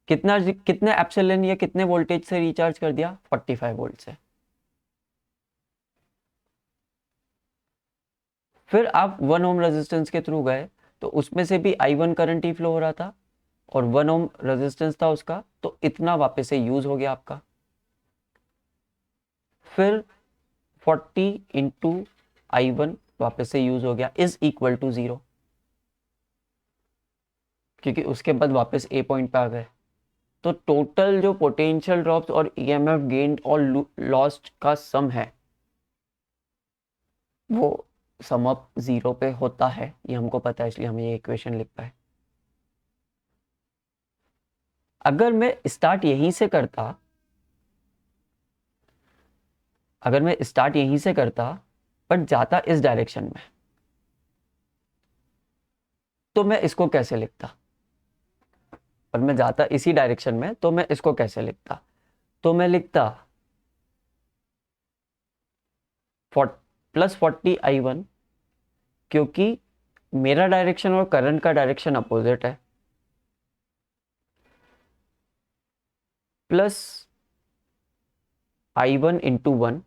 कितना कितने एप्सिलॉन या कितने वोल्टेज से रिचार्ज कर दिया, 45 वोल्ट से। फिर आप 1 ओम रेजिस्टेंस के थ्रू गए तो उसमें से भी I1 करंट ही फ्लो हो रहा था और 1 ओम रेजिस्टेंस था उसका, तो इतना वापस से यूज हो गया आपका। फिर 40 इंटू I1 वापस से यूज हो गया, इज इक्वल टू 0, क्योंकि उसके बाद वापस ए पॉइंट पे आ गए। तो टोटल जो पोटेंशियल ड्रॉप्स और ईएमएफ गेन्ड और लॉस्ट का सम है वो सम अप 0 पे होता है, ये हमको पता है, इसलिए हम ये इक्वेशन लिख पाए। अगर मैं स्टार्ट यहीं से करता, अगर मैं स्टार्ट यहीं से करता बट जाता इस डायरेक्शन में, तो मैं इसको कैसे लिखता, और मैं जाता इसी डायरेक्शन में तो मैं इसको कैसे लिखता, तो मैं लिखता प्लस 40 I1, क्योंकि मेरा डायरेक्शन और करंट का डायरेक्शन अपोजिट है, प्लस I1 इंटू 1।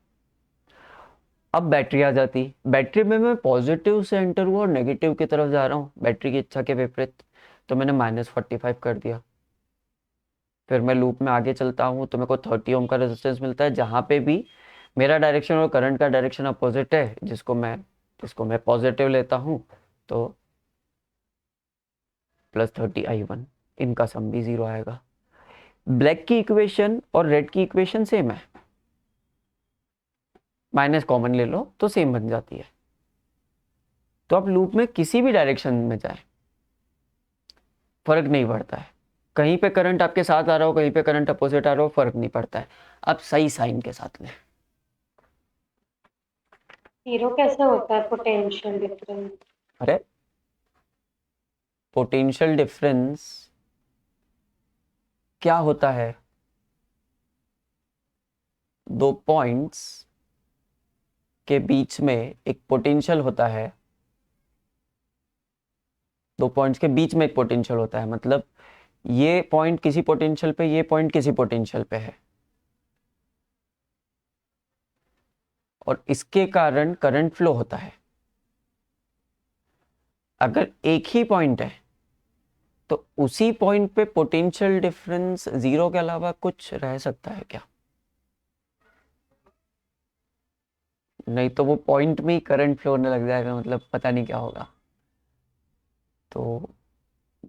अब बैटरी आ जाती, बैटरी में मैं पॉजिटिव से एंटर हुआ और नेगेटिव की तरफ जा रहा हूँ बैटरी की इच्छा के विपरीत, तो मैंने -45 कर दिया। फिर मैं लूप में आगे चलता हूँ तो मेरे को 30 ओम का रेजिस्टेंस मिलता है, जहाँ पे भी मेरा डायरेक्शन और करंट का डायरेक्शन अपोजिट है, जिसको मैं पॉजिटिव लेता हूँ, तो प्लस 30 I1, इनका सम भी 0 आएगा। ब्लैक की इक्वेशन और रेड की इक्वेशन सेम है, माइनस कॉमन ले लो तो सेम बन जाती है। तो आप लूप में किसी भी डायरेक्शन में जाए फर्क नहीं पड़ता है, कहीं पे करंट आपके साथ आ रहा हो कहीं पे करंट अपोजिट आ रहा हो, फर्क नहीं पड़ता है, आप सही साइन के साथ लें। जीरो कैसे होता है पोटेंशियल डिफरेंस? अरे पोटेंशियल डिफरेंस क्या होता है? दो पॉइंट्स के बीच में एक पोटेंशियल होता है, दो पॉइंट्स के बीच में एक पोटेंशियल होता है, मतलब ये पॉइंट किसी पोटेंशियल पे, ये पॉइंट किसी पोटेंशियल पे है, और इसके कारण करंट फ्लो होता है। अगर एक ही पॉइंट है तो उसी पॉइंट पे पोटेंशियल डिफरेंस जीरो के अलावा कुछ रह सकता है क्या? नहीं तो वो पॉइंट में ही करंट फ्लो होने लग जाएगा, मतलब पता नहीं क्या होगा। तो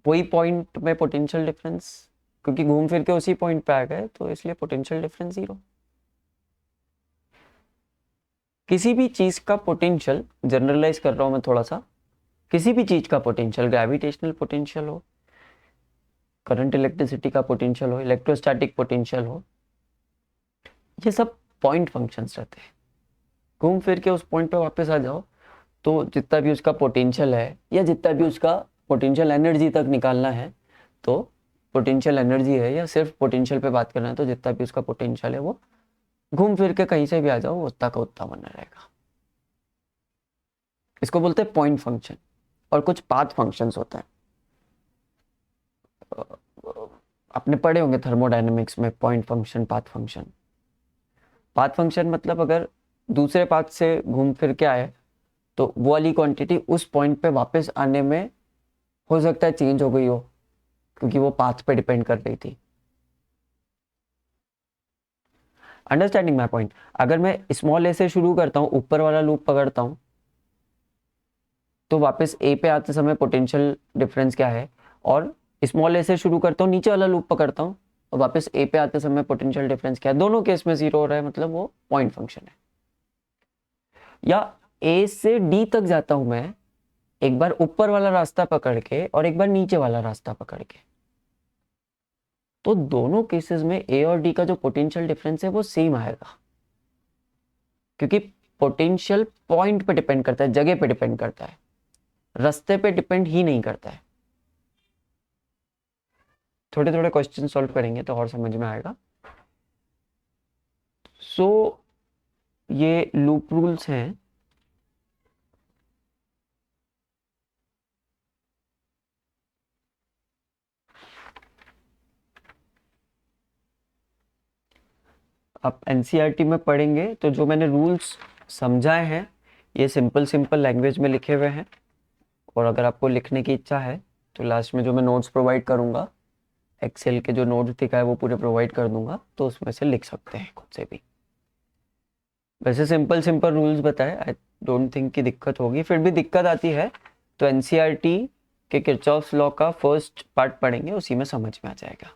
वही पॉइंट में पोटेंशियल डिफरेंस, क्योंकि घूम फिर के उसी पॉइंट पे आ गए, तो इसलिए पोटेंशियल डिफरेंस जीरो। किसी भी चीज का पोटेंशियल, जनरलाइज कर रहा हूं मैं थोड़ा सा, किसी भी चीज का पोटेंशियल, ग्रेविटेशनल पोटेंशियल हो, करंट इलेक्ट्रिसिटी का पोटेंशियल हो, इलेक्ट्रोस्टैटिक पोटेंशियल हो, ये सब पॉइंट फंक्शंस रहते हैं। घूम फिर के उस पॉइंट पे वापस आ जाओ तो जितना भी उसका पोटेंशियल है, या जितना भी उसका पोटेंशियल एनर्जी तक निकालना है, तो पोटेंशियल एनर्जी है, या सिर्फ पोटेंशियल पे बात करना है, तो जितना भी उसका पोटेंशियल है वो घूम फिर के कहीं से भी आ जाओ, उतना का उतना बना रहेगा। इसको बोलते हैं पॉइंट फंक्शन। और कुछ पाथ फंक्शंस होता है, आपने पढ़े होंगे थर्मोडायनेमिक्स में, point function, path function. Path function मतलब अगर दूसरे पाथ से घूम फिर के आए तो वो वाली क्वांटिटी उस पॉइंट पे वापस आने में हो सकता है चेंज हो गई हो, क्योंकि वो पाथ पे डिपेंड कर रही थी। Understanding my point? अगर मैं स्मॉल ए से शुरू करता हूँ, ऊपर वाला लूप पकड़ता हूँ, तो वापस ए पे आते समय पोटेंशियल डिफरेंस क्या है, और स्मॉल ए से शुरू करता हूँ, नीचे वाला लूप पकड़ता हूँ, और वापस ए पे आते समय पोटेंशियल डिफरेंस क्या है, दोनों केस में जीरो हो रहा है, मतलब वो पॉइंट फंक्शन है। या ए से डी तक जाता हूं मैं, एक बार ऊपर वाला रास्ता पकड़ के और एक बार नीचे वाला रास्ता पकड़ के, तो दोनों केसेस में ए और डी का जो पोटेंशियल डिफरेंस है वो सेम आएगा, क्योंकि पोटेंशियल पॉइंट पे डिपेंड करता है, जगह पे डिपेंड करता है, रास्ते पे डिपेंड ही नहीं करता है। थोड़े थोड़े क्वेश्चन सॉल्व करेंगे तो और समझ में आएगा। सो ये लूप रूल्स हैं। आप एनसीईआरटी में पढ़ेंगे तो जो मैंने रूल्स समझाए हैं, ये सिंपल सिंपल लैंग्वेज में लिखे हुए हैं, और अगर आपको लिखने की इच्छा है तो लास्ट में जो मैं नोट्स प्रोवाइड करूंगा, एक्सेल के जो नोट्स दिखाए वो पूरे प्रोवाइड कर दूंगा, तो उसमें से लिख सकते हैं खुद से भी। वैसे सिंपल सिंपल रूल्स बताए, आई डोंट थिंक कि दिक्कत होगी। फिर भी दिक्कत आती है तो एनसीईआरटी के किरचॉफ्स लॉ का फर्स्ट पार्ट पढ़ेंगे, उसी में समझ में आ जाएगा।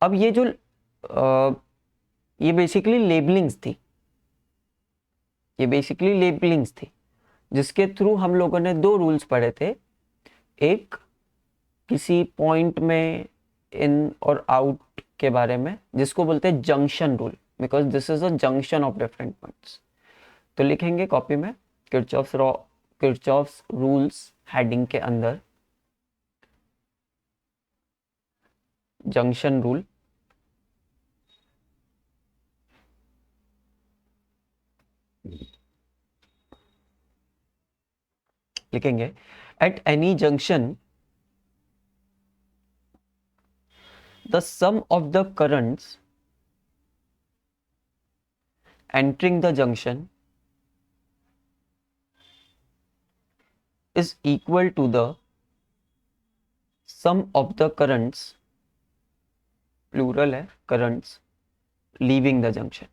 अब ये जो ये बेसिकली लेबलिंग्स थी, ये बेसिकली लेबलिंग्स थी जिसके थ्रू हम लोगों ने दो रूल्स पढ़े थे। एक किसी पॉइंट में इन और आउट के बारे में, जिसको बोलते हैं junction rule, because this is a junction of different points. तो लिखेंगे कॉपी में किरचॉफ्स रूल्स हेडिंग के अंदर जंक्शन रूल, लिखेंगे at any junction the sum of the currents entering the junction is equal to the sum of the currents, plural है currents, leaving the junction।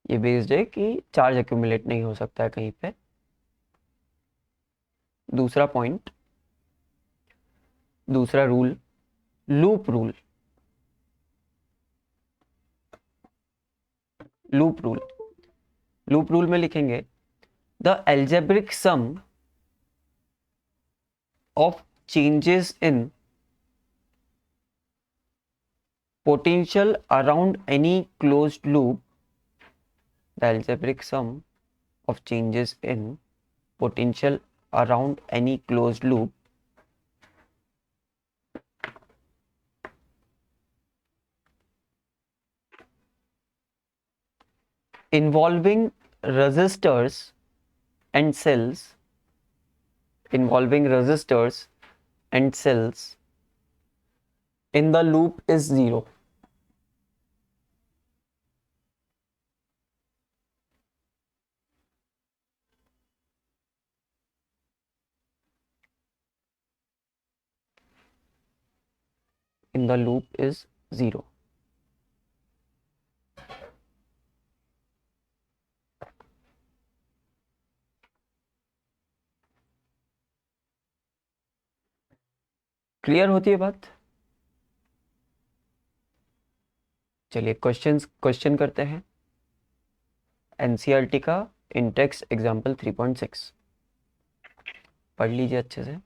ये based है कि charge accumulate नहीं हो सकता है कहीं पे। दूसरा पॉइंट, दूसरा rule, loop rule. Loop rule, loop rule में लिखेंगे the algebraic sum of changes in potential around any closed loop, the algebraic sum of changes in potential around any closed loop involving resistors and cells in the loop is zero. In the loop is zero. Clear होती है बात? चलिए question करते हैं। NCERT का Intex example 3.6 पढ़ लीजिए अच्छे से।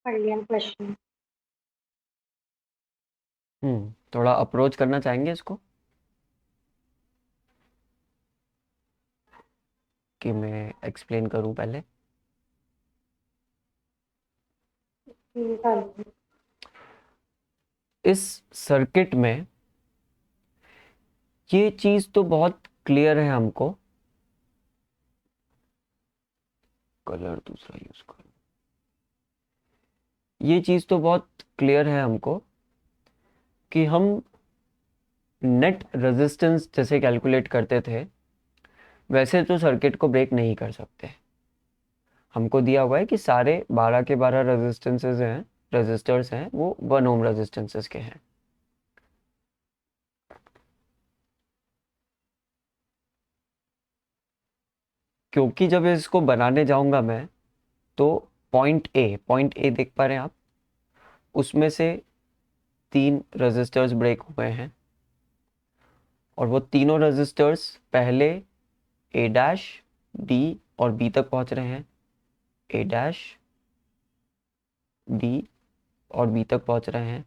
पढ़ लिया क्वेश्चन। थोड़ा अप्रोच करना चाहेंगे इसको कि मैं एक्सप्लेन करूं पहले। इस सर्किट में ये चीज तो बहुत क्लियर है हमको। कलर दूसरा यूज करो। ये चीज तो बहुत क्लियर है हमको कि हम नेट रेजिस्टेंस जैसे कैलकुलेट करते थे वैसे तो सर्किट को ब्रेक नहीं कर सकते। हमको दिया हुआ है कि सारे 12 के 12 रेजिस्टर्स हैं वो 1 ओम रेजिस्टेंसेस के हैं। क्योंकि जब इसको बनाने जाऊंगा मैं तो पॉइंट ए देख पा रहे हैं आप, उसमें से 3 रेजिस्टर्स ब्रेक हुए हैं और वो तीनों रेजिस्टर्स पहले ए डैश डी और बी तक पहुंच रहे हैं। ए डैश डी और बी तक पहुंच रहे हैं।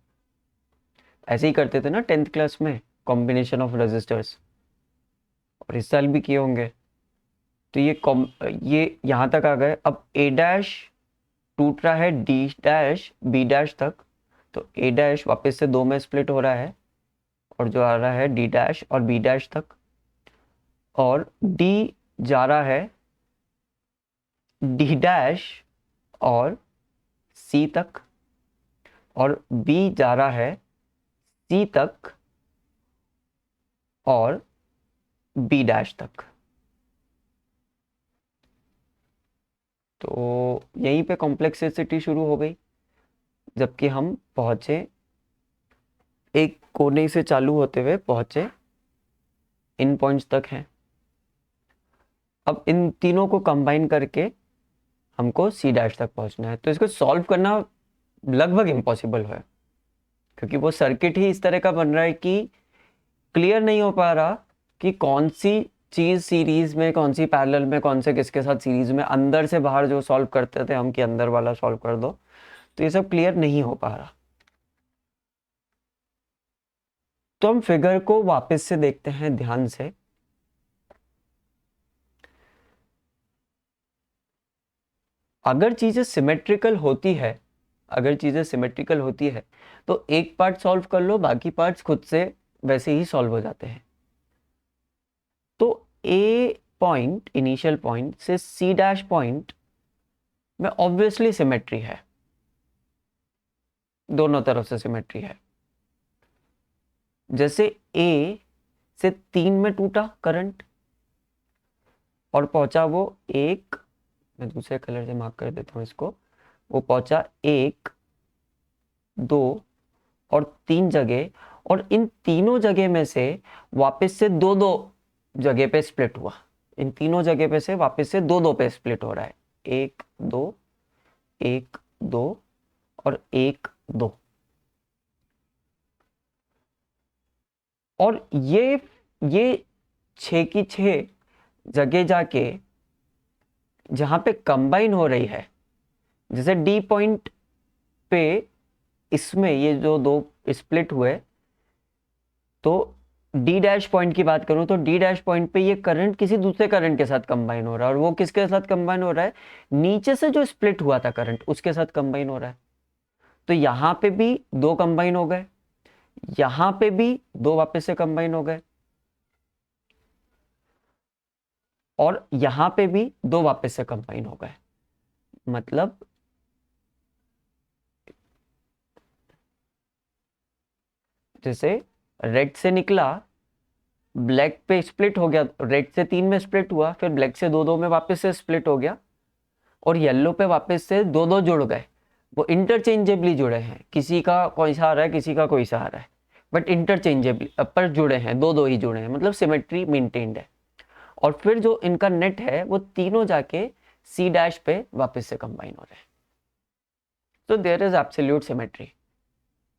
ऐसे ही करते थे ना 10th क्लास में, कॉम्बिनेशन ऑफ रेजिस्टर्स, और इस साल भी किए होंगे। तो ये यहाँ तक आ गए। अब ए डैश टूट रहा है डी डैश बी डैश तक, तो ए डैश वापस से 2 में स्प्लिट हो रहा है और जो आ रहा है डी डैश और बी डैश तक, और डी जा रहा है डी डैश और सी तक, और बी जा रहा है सी तक और बी डैश तक। तो यहीं पे कॉम्प्लेक्सिटी शुरू हो गई, जबकि हम पहुंचे एक कोने से चालू होते हुए पहुंचे इन पॉइंट्स तक हैं। अब इन तीनों को कंबाइन करके हमको सी डैश तक पहुंचना है। तो इसको सॉल्व करना लगभग इम्पॉसिबल है, क्योंकि वो सर्किट ही इस तरह का बन रहा है कि क्लियर नहीं हो पा रहा कि कौन सी चीज सीरीज में, कौन सी पैरेलल में, कौन से किसके साथ सीरीज में, अंदर से बाहर जो सॉल्व करते थे हम कि अंदर वाला सॉल्व कर दो, तो ये सब क्लियर नहीं हो पा रहा। तो हम फिगर को वापस से देखते हैं ध्यान से। अगर चीजें सिमेट्रिकल होती है, अगर चीजें सिमेट्रिकल होती है तो एक पार्ट सॉल्व कर लो, बाकी पार्ट्स खुद से वैसे ही सॉल्व हो जाते हैं। तो ए पॉइंट, इनिशियल पॉइंट से सी डैश पॉइंट में ऑब्वियसली सिमेट्री है, दोनों तरफ से सिमेट्री है। जैसे ए से 3 में टूटा करंट और पहुंचा वो एक, मैं दूसरे कलर से मार्क कर देता हूं इसको, वो पहुंचा 1, 2 और 3 जगह, और इन तीनों जगह में से वापस से दो दो जगह पे स्प्लिट हुआ। इन तीनों जगह पे से वापस से दो दो पे स्प्लिट हो रहा है, 1 2 1 2 और 1 2। और ये 6 की 6 जगह जाके जहां पे कंबाइन हो रही है, जैसे डी पॉइंट पे इसमें ये जो दो स्प्लिट हुए, तो डी डैश पॉइंट की बात करूं तो डी डैश पॉइंट पे ये करंट किसी दूसरे करंट के साथ कंबाइन हो रहा है, और वो किसके साथ कंबाइन हो रहा है, नीचे से जो स्प्लिट हुआ था करंट उसके साथ कंबाइन हो रहा है। तो यहां पे भी दो कंबाइन हो गए, यहां पे भी दो वापस से कंबाइन हो गए, और यहां पे भी दो वापस से कंबाइन हो गए। मतलब जैसे रेड से निकला, ब्लैक पे स्प्लिट हो गया, रेड से 3 में स्प्लिट हुआ, फिर ब्लैक से दो दो में वापस से स्प्लिट हो गया, और येलो पे वापस से दो दो जुड़ गए। वो इंटरचेंजेबली जुड़े हैं, किसी का कोई सा आ रहा है, किसी का कोई सा आ रहा है, बट इंटरचेंजेबली पर जुड़े हैं, दो दो ही जुड़े हैं, मतलब सिमेट्री मेंटेन्ड है। और फिर जो इनका नेट है वो तीनों जाके सी डैश पे वापस से कंबाइन हो रहे हैं। तो there is absolute symmetry.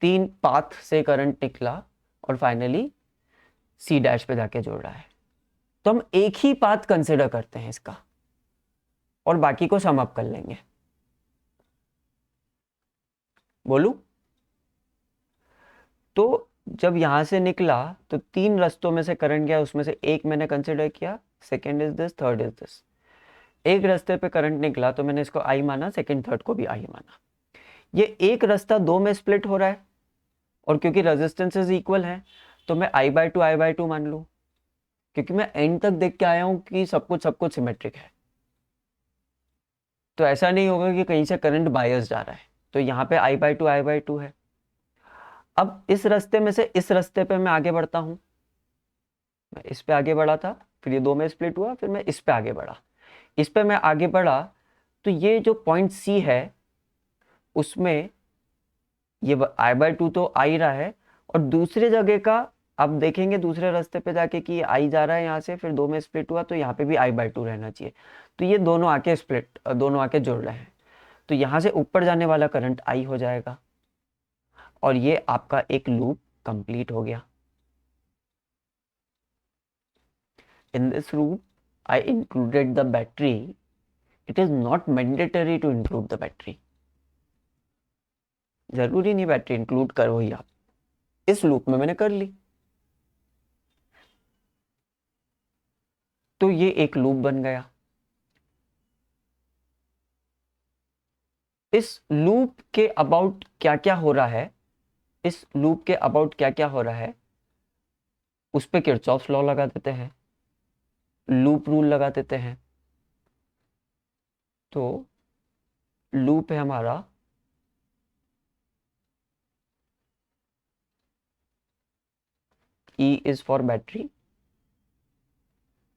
3 path से करंट निकला और फाइनली सी डैश पे जाके जुड़ रहा है। तो हम एक ही पाथ कंसिडर करते हैं इसका, और बाकी को सम अप कर लेंगे। बोलू तो जब यहां से निकला तो 3 रास्तों में से करंट गया, उसमें से एक मैंने कंसिडर किया, second is this, third is this. एक रास्ते पे करंट निकला तो मैंने इसको आई माना, सेकंड थर्ड को भी आई माना। ये एक रास्ता दो में स्प्लिट हो रहा है, और क्योंकि रेजिस्टेंसेस इक्वल है तो मैं I/2 मान लूं, क्योंकि मैं एंड तक देख के आया हूं कि सब कुछ सिमेट्रिक है। तो ऐसा नहीं होगा कि कहीं से करंट बायस जा रहा है। तो यहाँ पे I/2 है। अब इस रास्ते में से इस रास्ते पे मैं आगे बढ़ता हूँ, मैं इस पे आगे बढ़ा था, फिर ये दो में स्प्लिट हुआ, फिर मैं इस पे आगे बढ़ा, इस पे मैं आगे बढ़ा, तो ये जो पॉइंट सी है उसमें ये I/2 तो आ ही रहा है, और दूसरी जगह का आप देखेंगे दूसरे रास्ते पे जाके कि ये आई जा रहा है यहाँ से, फिर दो में स्प्लिट हुआ, तो यहाँ पे भी I/2 रहना चाहिए। तो ये दोनों आके दोनों आके जुड़ रहे हैं, तो यहाँ से ऊपर जाने वाला करंट आई हो जाएगा, और ये आपका एक लूप कंप्लीट हो गया। In this loop, I included the battery. It is not mandatory to include the battery. जरूरी नहीं बैटरी इंक्लूड करो ही आप, इस लूप में मैंने कर ली। तो ये एक लूप बन गया। इस लूप के अबाउट क्या क्या हो रहा है, इस लूप के अबाउट क्या क्या हो रहा है, उस पे किरचॉफ्स लॉ लगा देते हैं, लूप रूल लगा देते हैं। तो लूप है हमारा E is for battery,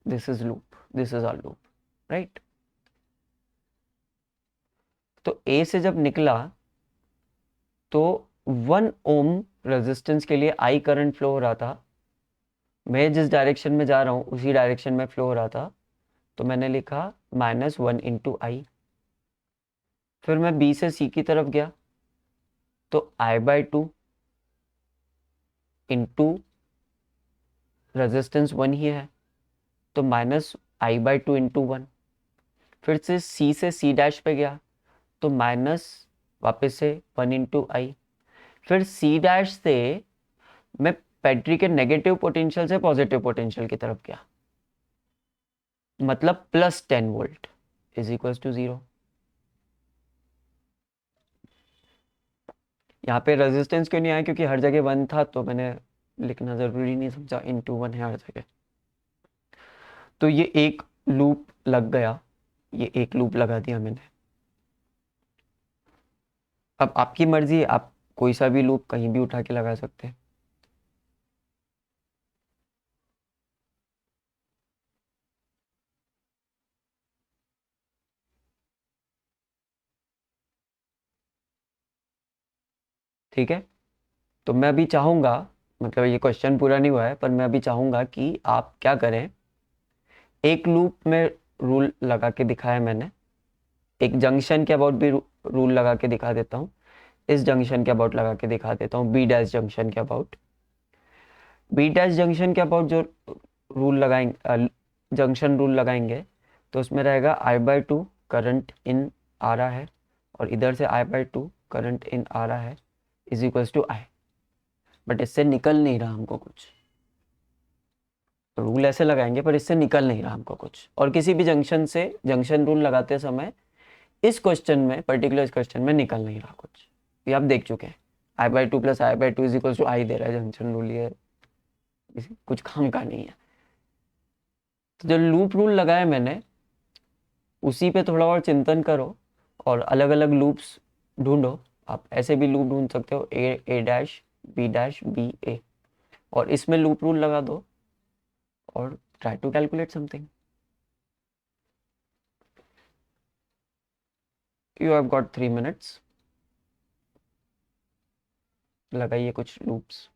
this is loop, this is our loop, right? तो A से जब निकला तो 1 ओम रेजिस्टेंस के लिए I करंट फ्लो हो रहा था, मैं जिस डायरेक्शन में जा रहा हूं उसी डायरेक्शन में फ्लो हो रहा था, तो मैंने लिखा -1 × I। फिर मैं B से C की तरफ गया, तो I/2 इंटू रेजिस्टेंस 1 ही है, तो -I/2 इंटू 1। फिर से C से C' पे गया तो माइनस वापस से 1 इंटू आई। फिर C' से मैं बैटरी के नेगेटिव पोटेंशियल से पॉजिटिव पोटेंशियल की तरफ गया, मतलब +10 वोल्ट इज इक्वल टू 0। यहाँ पे रेजिस्टेंस क्यों नहीं आया, क्योंकि हर जगह 1 था, तो मैंने लिखना ज़रूरी नहीं समझा, इंटू 1 है हर जगह। तो ये एक लूप लग गया, ये एक लूप लगा दिया मैंने। अब आपकी मर्जी, आप कोई सा भी लूप कहीं भी उठा के लगा सकते हैं। ठीक है, तो मैं अभी चाहूँगा, मतलब ये क्वेश्चन पूरा नहीं हुआ है, पर मैं अभी चाहूँगा कि आप क्या करें। एक लूप में रूल लगा के दिखाया मैंने, एक जंक्शन के अबाउट भी रूल लगा के दिखा देता हूँ, इस जंक्शन के अबाउट लगा के दिखा देता हूँ, B' जंक्शन के अबाउट। B' जंक्शन के अबाउट जो रूल लगाएंगे, जंक्शन रूल लगाएंगे, तो उसमें रहेगा I/2 करंट इन आ रहा है, और इधर से I/2 करंट इन आ रहा है, is equals to I। But इससे निकल नहीं रहा हमको कुछ, रूल ऐसे लगाएंगे पर इससे निकल नहीं रहा हमको कुछ। और किसी भी जंक्शन से जंक्शन रूल लगाते समय इस क्वेश्चन में, पर्टिकुलर इस क्वेश्चन में निकल नहीं रहा कुछ, ये आप देख चुके हैं। I/2 plus I/2 is equal to I दे रहा है जंक्शन रूल, ये कुछ काम का नहीं है। तो जो लूप रूल लगाया मैंने, उसी पे थोड़ा और चिंतन करो और अलग अलग लूप्स ढूंढो। आप ऐसे भी लूप ढूंढ सकते हो, A', B', B, A, और इसमें लूप रूल लगा दो और try to calculate something. You have got 3 minutes, लगाइए कुछ लूप्स।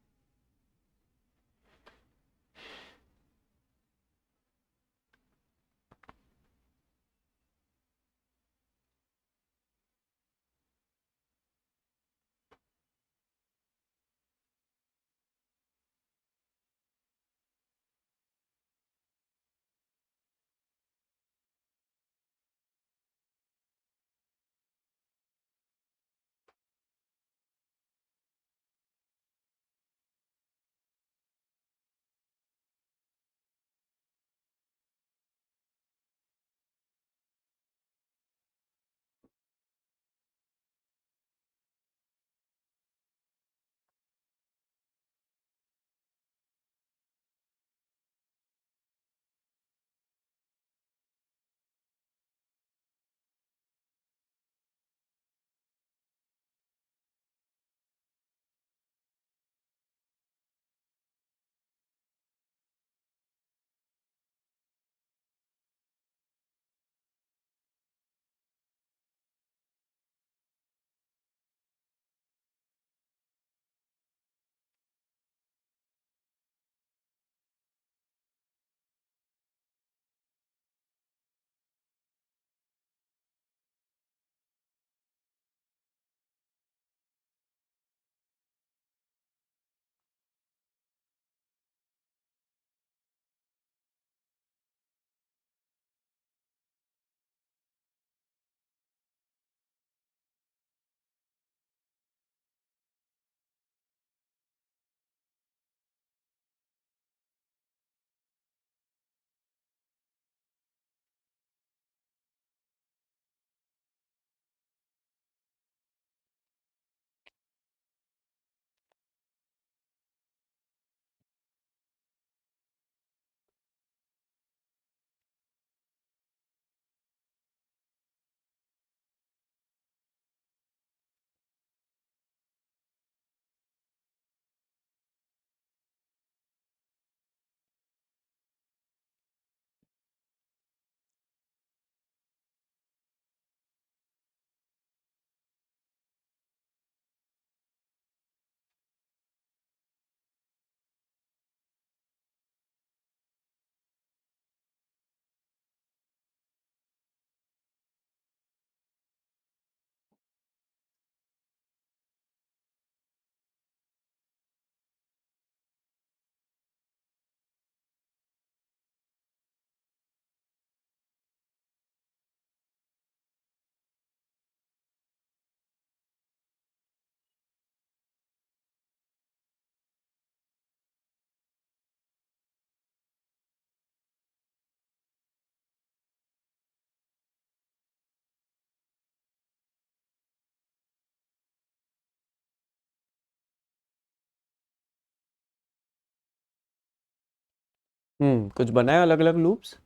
कुछ बनाए अलग अलग लूप्स?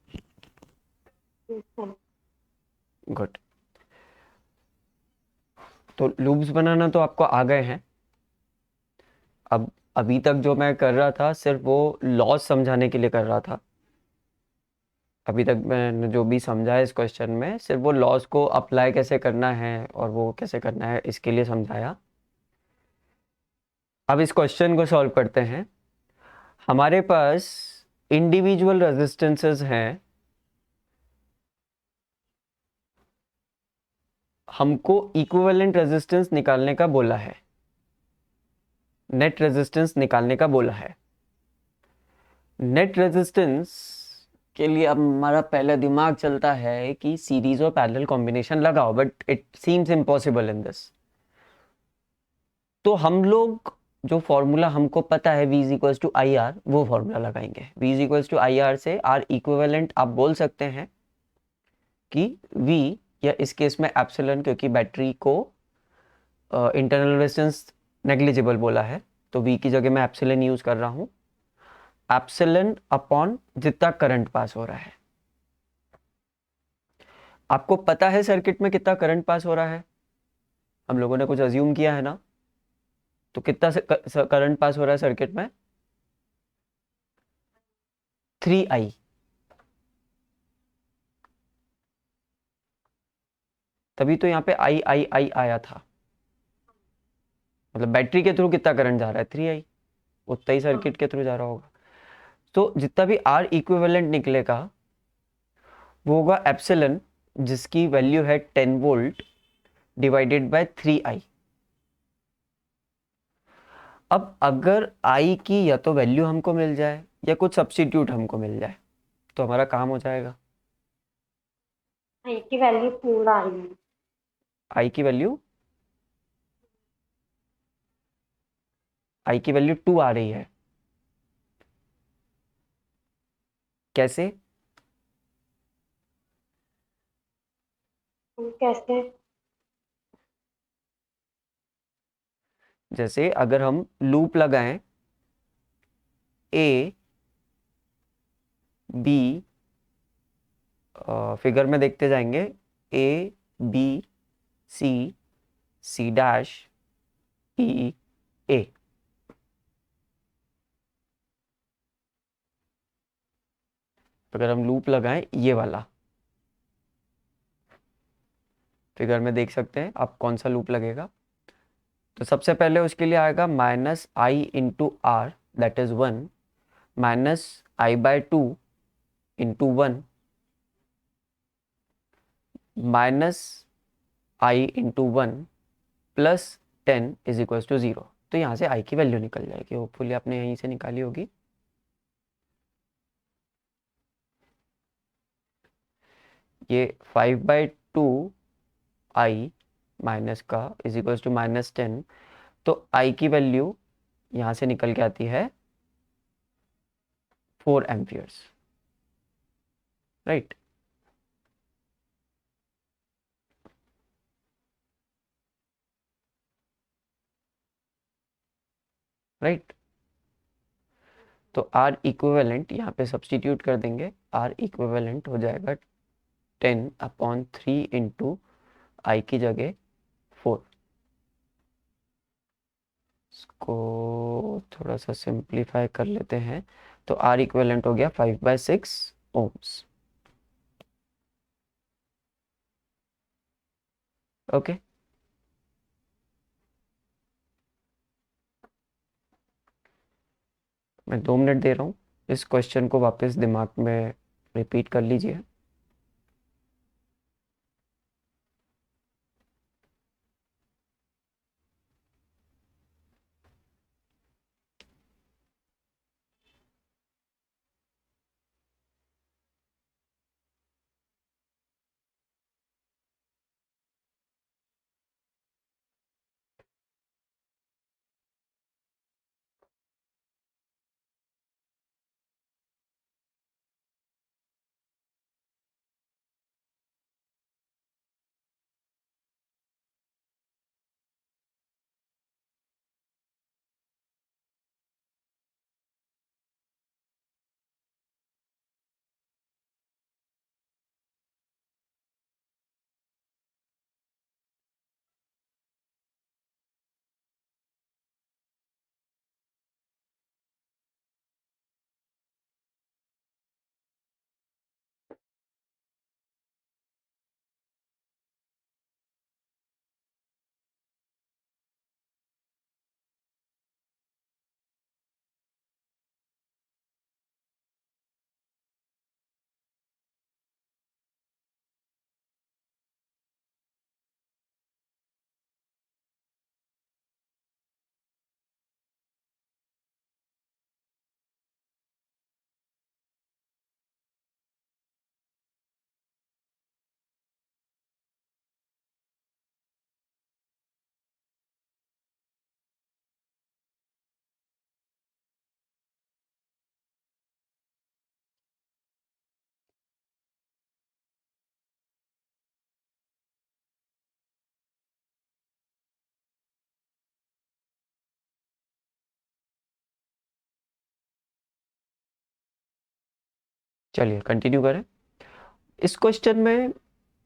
अच्छा। गुड। तो लूप्स बनाना तो आपको आ गए हैं। अब अभी तक जो मैं कर रहा था सिर्फ वो लॉज समझाने के लिए कर रहा था। अभी तक मैंने जो भी समझा है इस क्वेश्चन में सिर्फ वो लॉज को अप्लाई कैसे करना है और वो कैसे करना है इसके लिए समझाया। अब इस क्वेश्चन को सॉल्व करते हैं। हमारे पास इंडिविजुअल रेजिस्टेंसेस हैं। हमको इक्विवेलेंट रेजिस्टेंस निकालने का बोला है, नेट रेजिस्टेंस निकालने का बोला है। नेट रेजिस्टेंस के लिए अब हमारा पहला दिमाग चलता है कि सीरीज और पैरेलल कॉम्बिनेशन लगाओ, but it seems impossible in this. तो हम लोग जो फॉर्मूला हमको पता है v is equals to I R, वो फॉर्मूला लगाएंगे। v is equals to I R से आर इक्विवेलेंट आप बोल सकते हैं कि v, या इस केस में एप्सिलॉन, क्योंकि बैटरी को इंटरनल रेजिस्टेंस नेग्लिजिबल बोला है तो v की जगह मैं एप्सिलॉन यूज कर रहा हूँ। एप्सिलॉन अपॉन जितना करंट पास हो रहा है। आपको पता है सर्किट में कितना करंट पास हो रहा है? हम लोगों ने कुछ अज्यूम किया है ना? तो कितना करंट पास हो रहा है सर्किट में? 3i। तभी तो यहाँ पे आई आई आई आया था। मतलब बैटरी के थ्रू कितना करंट जा रहा है? 3i। उतना ही हाँ। सर्किट के थ्रू जा रहा होगा। तो जितना भी आर इक्विवेलेंट निकलेगा वो होगा एप्सिलॉन, जिसकी वैल्यू है 10 वोल्ट डिवाइडेड बाय 3i। अब अगर i की या तो वैल्यू हमको मिल जाए या कुछ सब्स्टिट्यूट हमको मिल जाए तो हमारा काम हो जाएगा। आई की वैल्यू पूरा आ रही है। i की वैल्यू, i की वैल्यू 2 आ रही है। कैसे? कैसे? जैसे अगर हम लूप लगाएं ए बी, फिगर में देखते जाएंगे, A B C, C dash, ई, ए। अगर हम लूप लगाएं ये वाला, फिगर में देख सकते हैं आप कौन सा लूप लगेगा। तो सबसे पहले उसके लिए आएगा minus I into R, that is 1, minus I by 2 into 1, minus I into 1 plus 10 is equal to 0। तो यहाँ से आई की वैल्यू निकल जाएगी। होपफुली आपने यहीं से निकाली होगी। ये 5/2 आई माइनस का इज इक्वल टू -10। तो आई की वैल्यू यहाँ से निकल के आती है 4 एम्पियर्स, राइट। राइट। तो आर इक्विवेलेंट यहाँ पे सब्सटीट्यूट कर देंगे। आर इक्विवेलेंट हो जाएगा 10/3 इंटू आई की जगह 4। इसको थोड़ा सा सिंप्लीफाई कर लेते हैं तो आर इक्विवेलेंट हो गया 5/6 ओम्स। ओके। मैं 2 मिनट दे रहा हूँ, इस क्वेश्चन को वापस दिमाग में रिपीट कर लीजिए। चलिए कंटिन्यू करें। इस क्वेश्चन में,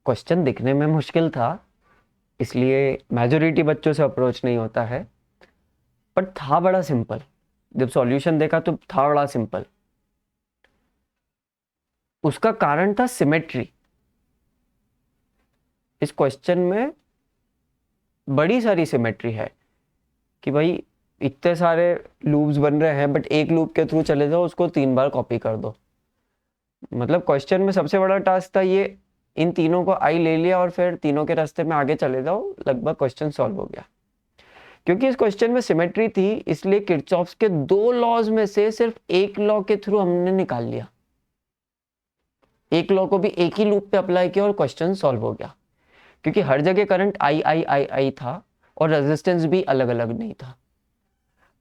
क्वेश्चन दिखने में मुश्किल था, इसलिए मेजोरिटी बच्चों से अप्रोच नहीं होता है, पर था बड़ा सिंपल। जब सॉल्यूशन देखा तो था बड़ा सिंपल। उसका कारण था सिमेट्री। इस क्वेश्चन में बड़ी सारी सिमेट्री है कि भाई इतने सारे लूप्स बन रहे हैं, बट एक लूप के थ्रू चले जाओ, उसको 3 बार कॉपी कर दो। मतलब क्वेश्चन में सबसे बड़ा टास्क था ये, इन तीनों को आई ले लिया और फिर तीनों के रास्ते में आगे चले जाओ, लगभग क्वेश्चन सॉल्व हो गया। क्योंकि इस क्वेश्चन में सिमेट्री थी, इसलिए किरचॉफ्स के 2 लॉज में से सिर्फ एक लॉ के थ्रू हमने निकाल लिया। एक लॉ को भी एक ही लूप पे अप्लाई किया और क्वेश्चन सॉल्व हो गया। क्योंकि हर जगह करंट आई आई आई आई था और रेजिस्टेंस भी अलग अलग नहीं था।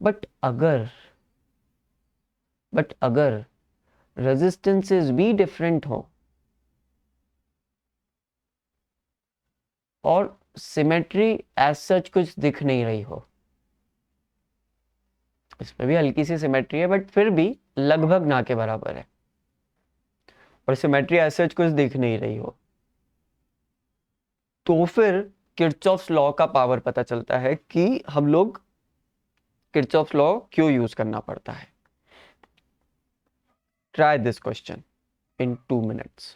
बट अगर रेजिस्टेंसेस भी डिफरेंट हो और सिमेट्री एज सच कुछ दिख नहीं रही हो, इसमें भी हल्की सी सिमेट्री है बट फिर भी लगभग ना के बराबर है, और सिमेट्री एज सच कुछ दिख नहीं रही हो, तो फिर किरचॉफ्स लॉ का पावर पता चलता है कि हम लोग किरचॉफ्स लॉ क्यों यूज करना पड़ता है। Try this question in 2 minutes।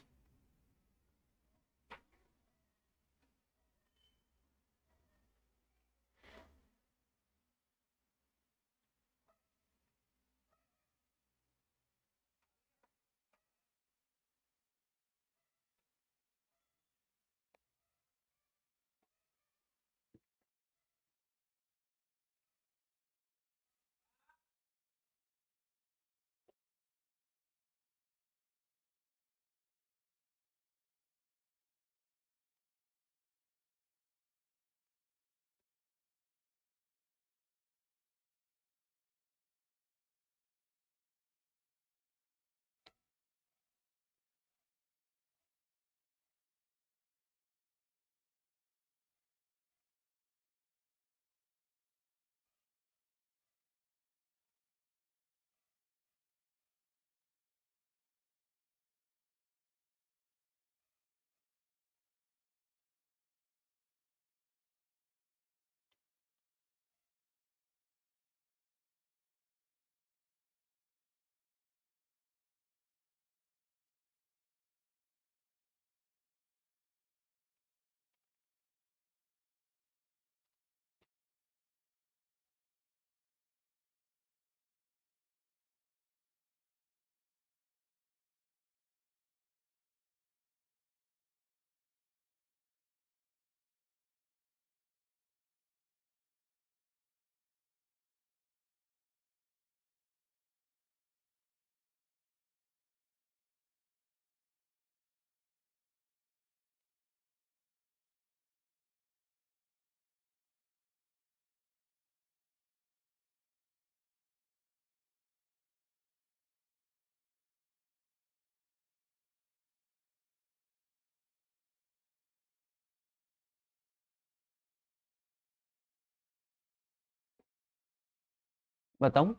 बताऊं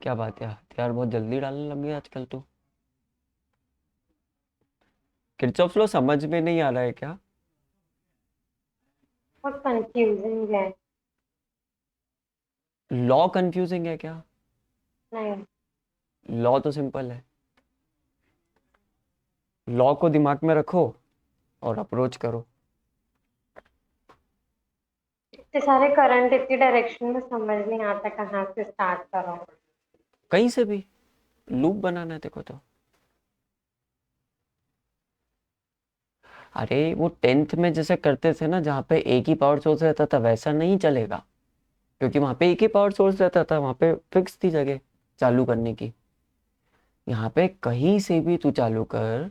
क्या बात है, हथियार बहुत जल्दी डालने लग गए आजकल तो। किरचॉफ लॉ समझ में नहीं आ रहा है क्या? बहुत कंफ्यूजिंग है। लॉ कंफ्यूजिंग है क्या? नहीं, लॉ तो सिंपल है। लॉ को दिमाग में रखो और अप्रोच करो। इतने सारे करंट इतनी डायरेक्शन में समझ नहीं आता कहाँ से स्टार्ट करो। कहीं से भी लूप बनाना है देखो तो। अरे वो 10th में जैसे करते थे ना, जहाँ पे एक ही पावर सोर्स रहता था, वैसा नहीं चलेगा। क्योंकि वहां पे एक ही पावर सोर्स रहता था, वहां पे फिक्स थी जगह चालू करने की। यहाँ पे कहीं से भी तू चालू कर,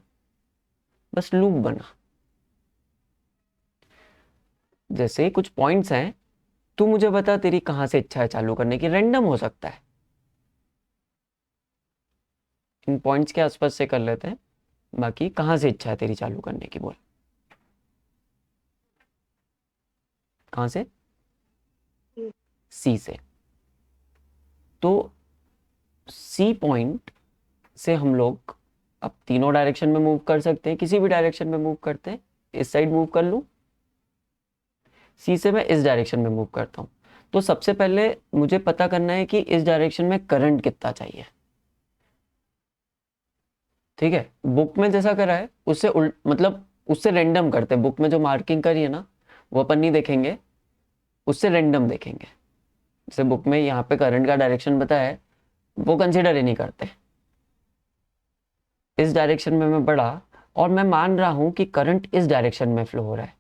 बस लूप बना। जैसे कुछ पॉइंट्स हैं, तू मुझे बता तेरी कहाँ से इच्छा है चालू करने की, रैंडम हो सकता है। इन पॉइंट्स के आसपास से कर लेते हैं। बाकी कहाँ से इच्छा है तेरी चालू करने की, बोल। कहाँ से? सी से। तो सी पॉइंट से हम लोग अब तीनों डायरेक्शन में मूव कर सकते हैं, किसी भी डायरेक्शन में मूव करते हैं। इस साइड मूव कर लूं, सी से मैं इस डायरेक्शन में मूव करता हूं। तो सबसे पहले मुझे पता करना है कि इस डायरेक्शन में करंट कितना चाहिए। ठीक है, बुक में जैसा करा है उससे मतलब उससे रेंडम करते हैं। बुक में जो मार्किंग करी है ना वो अपन नहीं देखेंगे, उससे रेंडम देखेंगे। जैसे बुक में यहाँ पे करंट का डायरेक्शन बताया है, वो कंसिडर ही नहीं करते। इस डायरेक्शन में मैं बढ़ा और मैं मान रहा हूं कि करंट इस डायरेक्शन में फ्लो हो रहा है।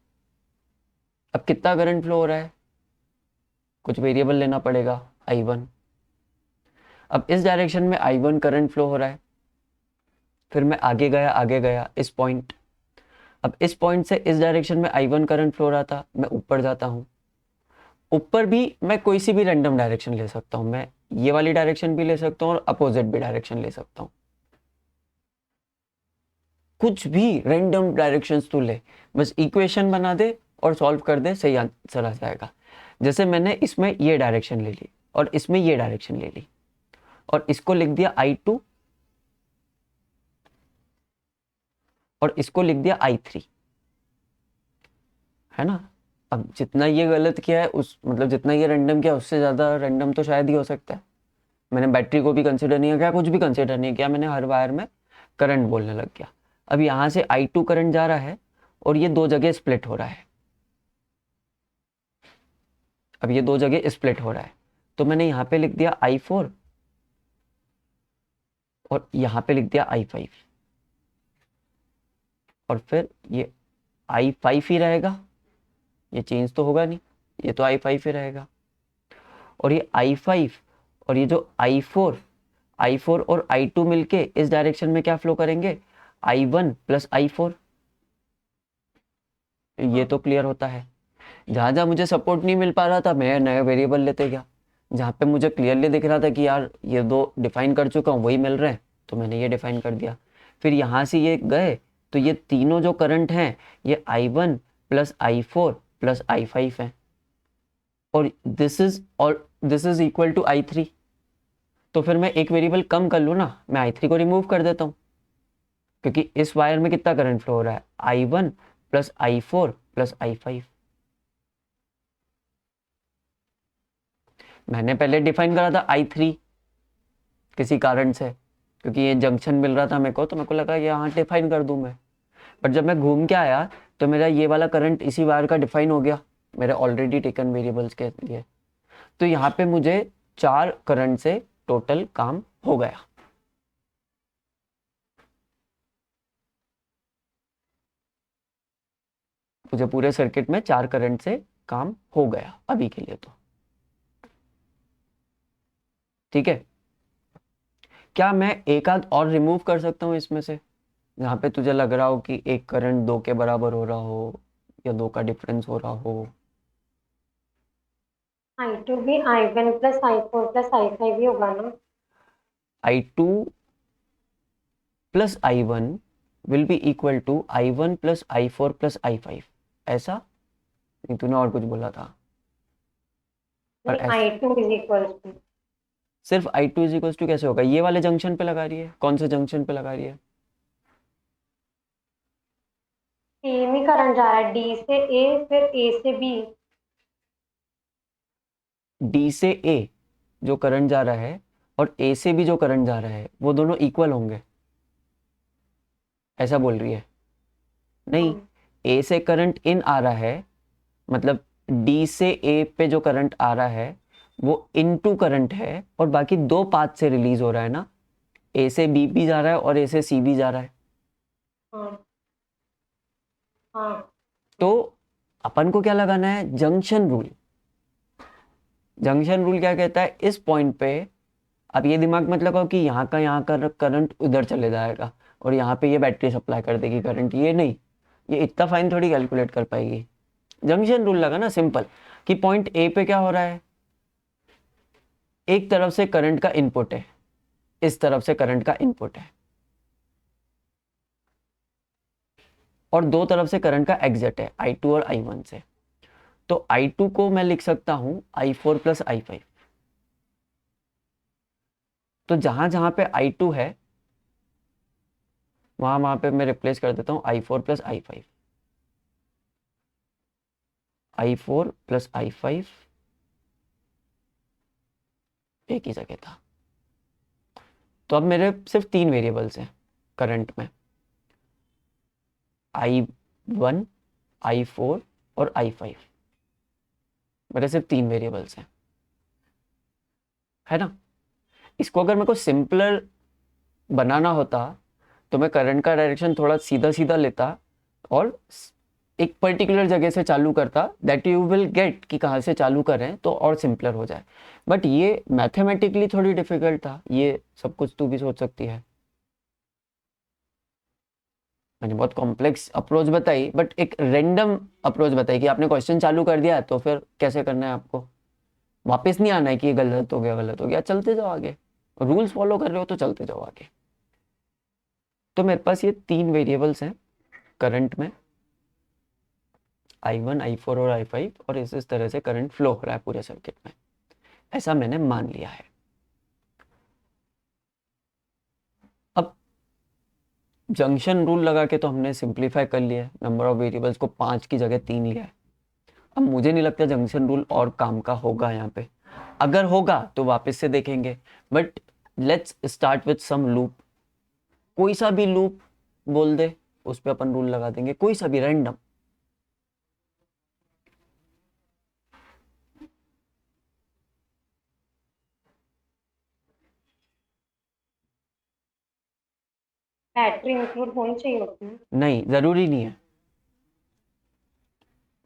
अब कितना करंट फ्लो हो रहा है, कुछ वेरिएबल लेना पड़ेगा, I1। अब इस डायरेक्शन में I1 करंट फ्लो हो रहा है। फिर मैं आगे गया इस पॉइंट। अब इस पॉइंट से इस डायरेक्शन में I1 करंट फ्लो हो रहा था, मैं ऊपर जाता हूँ। ऊपर भी मैं कोई सी भी रैंडम डायरेक्शन ले सकता हूँ, मैं ये वाली डायरेक्शन भी ले सकता हूँ और अपोजिट भी डायरेक्शन ले सकता हूँ। कुछ भी रैंडम डायरेक्शंस तू ले, बस इक्वेशन बना दे और सॉल्व कर दे, सही आंसर आ जाएगा। जैसे मैंने इसमें ये डायरेक्शन ले ली और इसमें ये डायरेक्शन ले ली और इसको लिख दिया I2 और इसको लिख दिया I3, है ना। अब जितना ये गलत किया है उस मतलब जितना ये रैंडम किया उससे ज़्यादा रैंडम तो शायद ही हो सकता है। मैंने बैटरी को भी कंसिडर नहीं किया, कुछ भी कंसिडर नहीं किया, मैंने हर वायर में करंट बोलने लग गया। अब यहाँ से I2 करंट जा रहा है और ये दो जगह स्प्लिट हो रहा है। अब ये दो जगह स्प्लिट हो रहा है तो मैंने यहाँ पे लिख दिया I4 और यहाँ पे लिख दिया I5 और फिर ये I5 ही रहेगा, ये चेंज तो होगा नहीं, ये तो I5 ही रहेगा। और ये I5 और ये जो I4 और I2 मिलके इस डायरेक्शन में क्या फ्लो करेंगे, I1 प्लस I4। ये तो क्लियर होता है। जहाँ जहाँ मुझे सपोर्ट नहीं मिल पा रहा था मैं नया वेरिएबल लेते गया। जहाँ पे मुझे क्लियरली दिख रहा था कि यार ये दो डिफाइन कर चुका हूँ वही मिल रहे हैं, तो मैंने ये डिफाइन कर दिया। फिर यहाँ से ये गए तो ये तीनों जो करंट हैं ये I1 plus I4 plus I5 हैं और this is equal to I3। तो फिर मैं एक वेरिएबल कम कर लूँ ना, मैं I3 को रिमूव कर देता हूँ क्योंकि इस वायर में कितना करंट फ्लो हो रहा है, I1 plus I4 plus I5। मैंने पहले डिफाइन करा था I3 किसी कारण से, क्योंकि ये जंक्शन मिल रहा था मेरे को, तो मेरे को लगा यहाँ डिफाइन कर दूं मैं। बट जब मैं घूम के आया तो मेरा ये वाला करंट इसी वायर का डिफाइन हो गया मेरे ऑलरेडी टेकन वेरिएबल्स के लिए। तो यहाँ पे मुझे 4 करंट से टोटल काम हो गया। मुझे पूरे सर्किट में 4 करंट से काम हो गया अभी के लिए तो। ठीक है, क्या मैं एक आध और रिमूव कर सकता हूँ इसमें से, जहाँ पे तुझे लग रहा हो कि एक करंट 2 के बराबर हो रहा हो या 2 का डिफरेंस हो रहा हो। I2 भी I1 plus I4 plus I5 ही होगा ना। I2 प्लस I1 will be equal to I1 plus I4 plus I5, ऐसा नहीं, तूने और कुछ बोला था। पर नहीं, I2 इज इक्वल टू, सिर्फ I2 इज इक्वल टू कैसे होगा, ये वाले जंक्शन पे लगा रही है, कौन से जंक्शन पे लगा रही है। सेम ही करंट जा रहा है, D से A फिर A से B। डी से ए जो करंट जा रहा है और ए से भी जो करंट जा रहा है वो दोनों इक्वल होंगे, ऐसा बोल रही है। नहीं, ए से करंट इन आ रहा है, मतलब डी से ए पे जो करंट आ रहा है वो इनटू करंट है और बाकी दो पाथ से रिलीज हो रहा है ना, ए से बी भी जा रहा है और ए से सी भी जा रहा है। हाँ हाँ। तो अपन को क्या लगाना है, जंक्शन रूल। जंक्शन रूल क्या कहता है, इस पॉइंट पे अब ये दिमाग मत लगाओ कि यहाँ का करंट उधर चले जाएगा और यहाँ पे ये बैटरी सप्लाई कर देगी करंट, ये नहीं, ये इतना फाइन थोड़ी कैलकुलेट कर पाएगी। जंक्शन रूल लगा ना सिंपल, कि पॉइंट ए पे क्या हो रहा है, एक तरफ से करंट का इनपुट है, इस तरफ से करंट का इनपुट है और दो तरफ से करंट का एग्जिट है, I2 और I1 से। तो I2 को मैं लिख सकता हूं I4 प्लस I5। तो जहां जहां पे I2 है वहां वहां पे मैं रिप्लेस कर देता हूँ I4 plus I5, I4 plus I5 एक ही जगह था। तो अब मेरे सिर्फ 3 वेरिएबल्स हैं करंट में, I1, I4 और I5। मेरे सिर्फ 3 वेरिएबल्स हैं, है ना। इसको अगर मेरे को सिंपलर बनाना होता तो मैं करंट का डायरेक्शन थोड़ा सीधा सीधा लेता और एक पर्टिकुलर जगह से चालू करता, दैट यू विल गेट कि कहाँ से चालू करें तो और सिंपलर हो जाए। बट ये मैथमेटिकली थोड़ी डिफिकल्ट था, ये सब कुछ तू भी सोच सकती है। मैंने बहुत कॉम्प्लेक्स अप्रोच बताई बट एक रेंडम अप्रोच बताई कि आपने क्वेश्चन चालू कर दिया तो फिर कैसे करना है आपको, वापस नहीं आना है कि ये गलत हो गया गलत हो गया, चलते जाओ आगे, रूल्स फॉलो कर रहे हो तो चलते जाओ आगे। तो मेरे पास ये 3 वेरिएबल्स हैं करंट में, I1, I4 और I5, और इस तरह से करंट फ्लो हो रहा है पूरे सर्किट में, ऐसा मैंने मान लिया है। अब जंक्शन रूल लगा के तो हमने सिंप्लीफाई कर लिया है, नंबर ऑफ वेरिएबल्स को 5 की जगह 3 लिया है। अब मुझे नहीं लगता जंक्शन रूल और काम का होगा यहाँ पे, अगर होगा तो वापस से देखेंगे। But let's start with some loop, कोई सा भी लूप बोल दे उस पर अपन रूल लगा देंगे, कोई सा भी रैंडम। बैटरी इंक्लूड होनी चाहिए उसमें। नहीं, जरूरी नहीं है,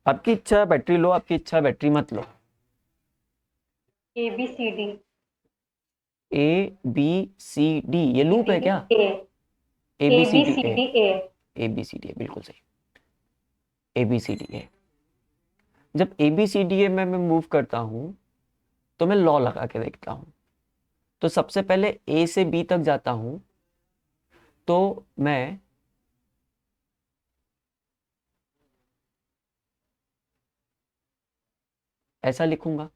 आपकी इच्छा बैटरी लो, आपकी इच्छा बैटरी मत लो। ABCD। ABCD ये लूप है क्या? ABCD ए, ABCD बिल्कुल सही, ABCD। जब ABCD में मैं मूव करता हूं तो मैं लॉ लगा के देखता हूं। तो सबसे पहले A से B तक जाता हूं तो मैं ऐसा लिखूंगा,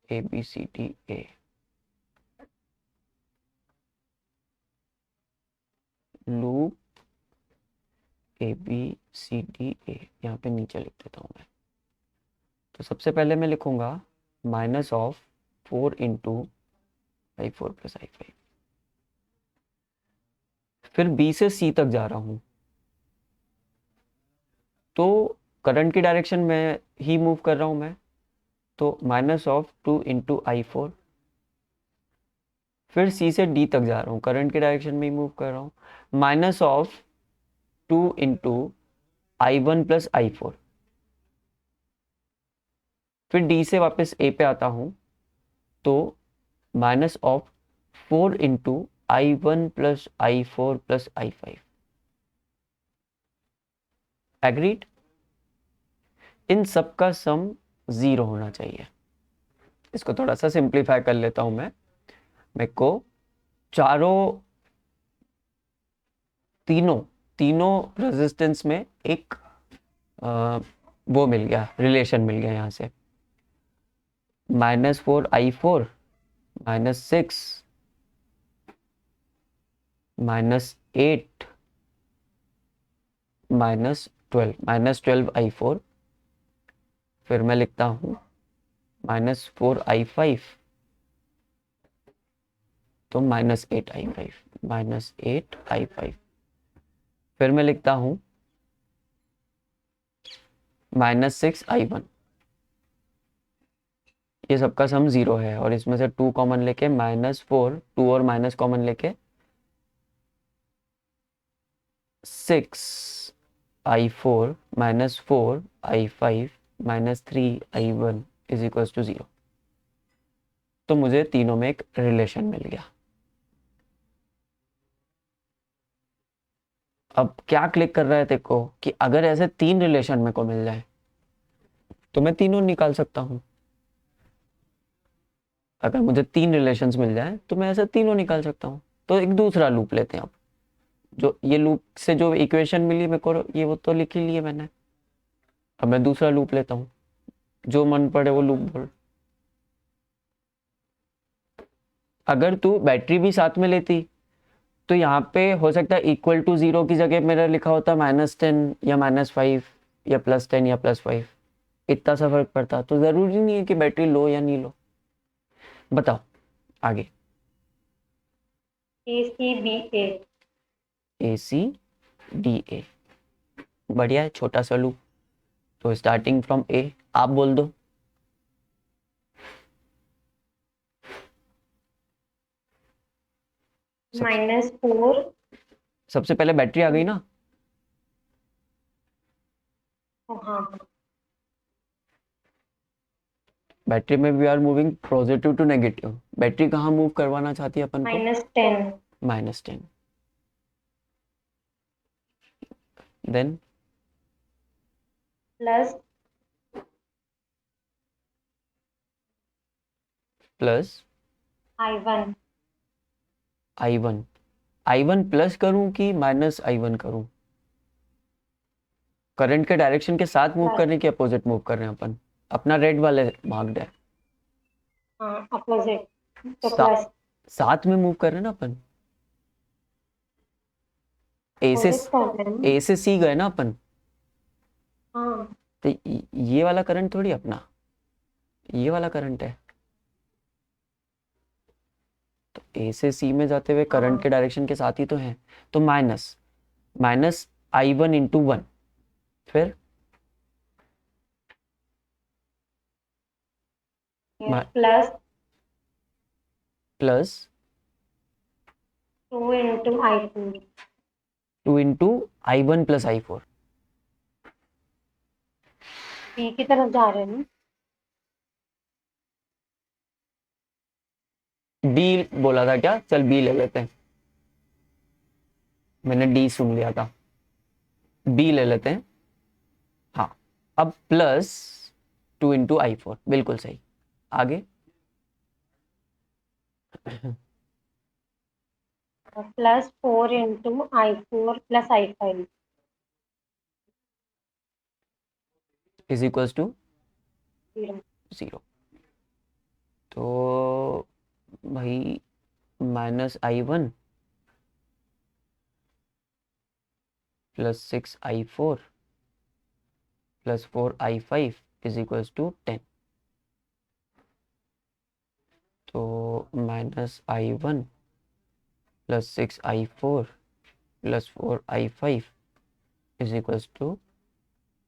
ABCD लूप ABCD यहाँ पे नीचे लिख देता हूं मैं। तो सबसे पहले मैं लिखूंगा minus of 4 into I4 plus I5, फिर B से C तक जा रहा हूं तो करंट की डायरेक्शन में ही मूव कर रहा हूं मैं, तो माइनस ऑफ 2 इंटू I4, फिर C से D तक जा रहा हूँ, करंट की डायरेक्शन में ही मूव कर रहा हूँ, minus of 2 into I1 plus I4, फिर D से वापस A पे आता हूँ तो minus of 4 into I1 plus I4 plus I5। Agreed? इन सब का सम 0 होना चाहिए। इसको थोड़ा सा सिंप्लीफाई कर लेता हूं मैं, मेरे को चारों तीनों रेजिस्टेंस में एक वो मिल गया, रिलेशन मिल गया यहाँ से, -4I4 -6 -8 -12 फिर मैं लिखता हूँ -4I5 तो -8I5 फिर मैं लिखता हूँ -6I1। ये सबका सम 0 है और इसमें से 2 कॉमन लेके -4, 2 और माइनस कॉमन लेके 6I4 -4I5 -3I1 is equal to 0। तो मुझे तीनों में एक रिलेशन मिल गया। अब क्या क्लिक कर रहा है देखो कि अगर ऐसे 3 रिलेशन मेरे को मिल जाए तो मैं तीनों निकाल सकता हूं। अगर मुझे 3 रिलेशंस मिल जाए तो मैं ऐसे तीनों निकाल सकता हूं। तो एक दूसरा लूप लेते हैं अब, जो ये लूप से जो इक्वेशन मिली मेरे को, ये वो तो लिख ही लिए मैंने। अब मैं दूसरा लूप लेता हूँ, जो मन पड़े वो लूप बोल। अगर तू बैटरी भी साथ में लेती तो यहाँ पे हो सकता है इक्वल टू 0 की जगह मेरा लिखा होता -10 या -5 या +10 या +5, इतना सा फर्क पड़ता। तो जरूरी नहीं है कि बैटरी लो या नहीं लो। बताओ आगे। ACBA। ACDA, बढ़िया है, छोटा सा लूप। तो स्टार्टिंग फ्रॉम ए, आप बोल दो। सबसे -4। सबसे पहले बैटरी आ गई ना। हाँ। बैटरी में we are moving positive to negative. Battery कहाँ मूव करवाना चाहती है अपन को? -10। -10। Then plus plus I1। I1। I1 plus करूं कि -I1 करूं? करंट के डायरेक्शन के साथ मूव प्लस। करने की अपोजिट मूव कर रहे हैं अपन? अपना रेड वाले भाग है, हाँ, अपोजिट। तो सा, प्लस। साथ में मूव कर रहे हैं ना अपन। ए से अपोजिट कर रहे हैं ना। ए से सी गए ना अपन। हाँ। तो ये वाला करंट थोड़ी अपना, ये वाला करंट है। तो ए से सी में जाते हुए करंट हाँ। के डायरेक्शन के साथ ही तो है। तो -I1 × 1, फिर plus plus 2 × I4। 2 × I1 + I4। B की तरफ जा रहे हैं ना। डी बोला था क्या? चल बी ले लेते हैं, मैंने डी सुन लिया था। बी ले लेते हैं। हाँ, अब +2 × I4, बिल्कुल सही। आगे +4 × I4 + I5। = 0। 0। तो भाई -I1 +6I4 +4I5 = 10। तो -I1 +6I4 +4I5 =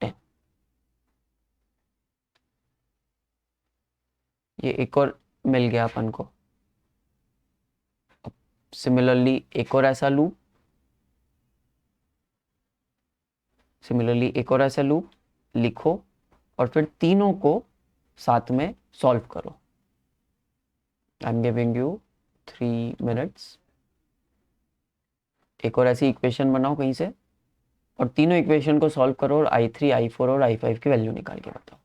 10। ये एक और मिल गया अपन को। सिमिलरली एक और ऐसा लूप, लिखो और फिर तीनों को साथ में सॉल्व करो। I am giving you 3 minutes. एक और ऐसी इक्वेशन बनाओ कहीं से और तीनों इक्वेशन को सॉल्व करो और I3 I4 और I5 की वैल्यू निकाल के बताओ।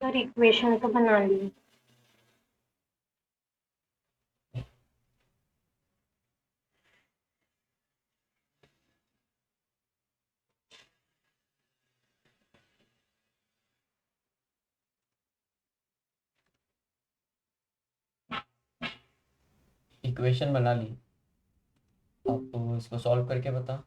सर इक्वेशन तो बना ली। इक्वेशन बना ली, अब तो इसको सॉल्व करके बता।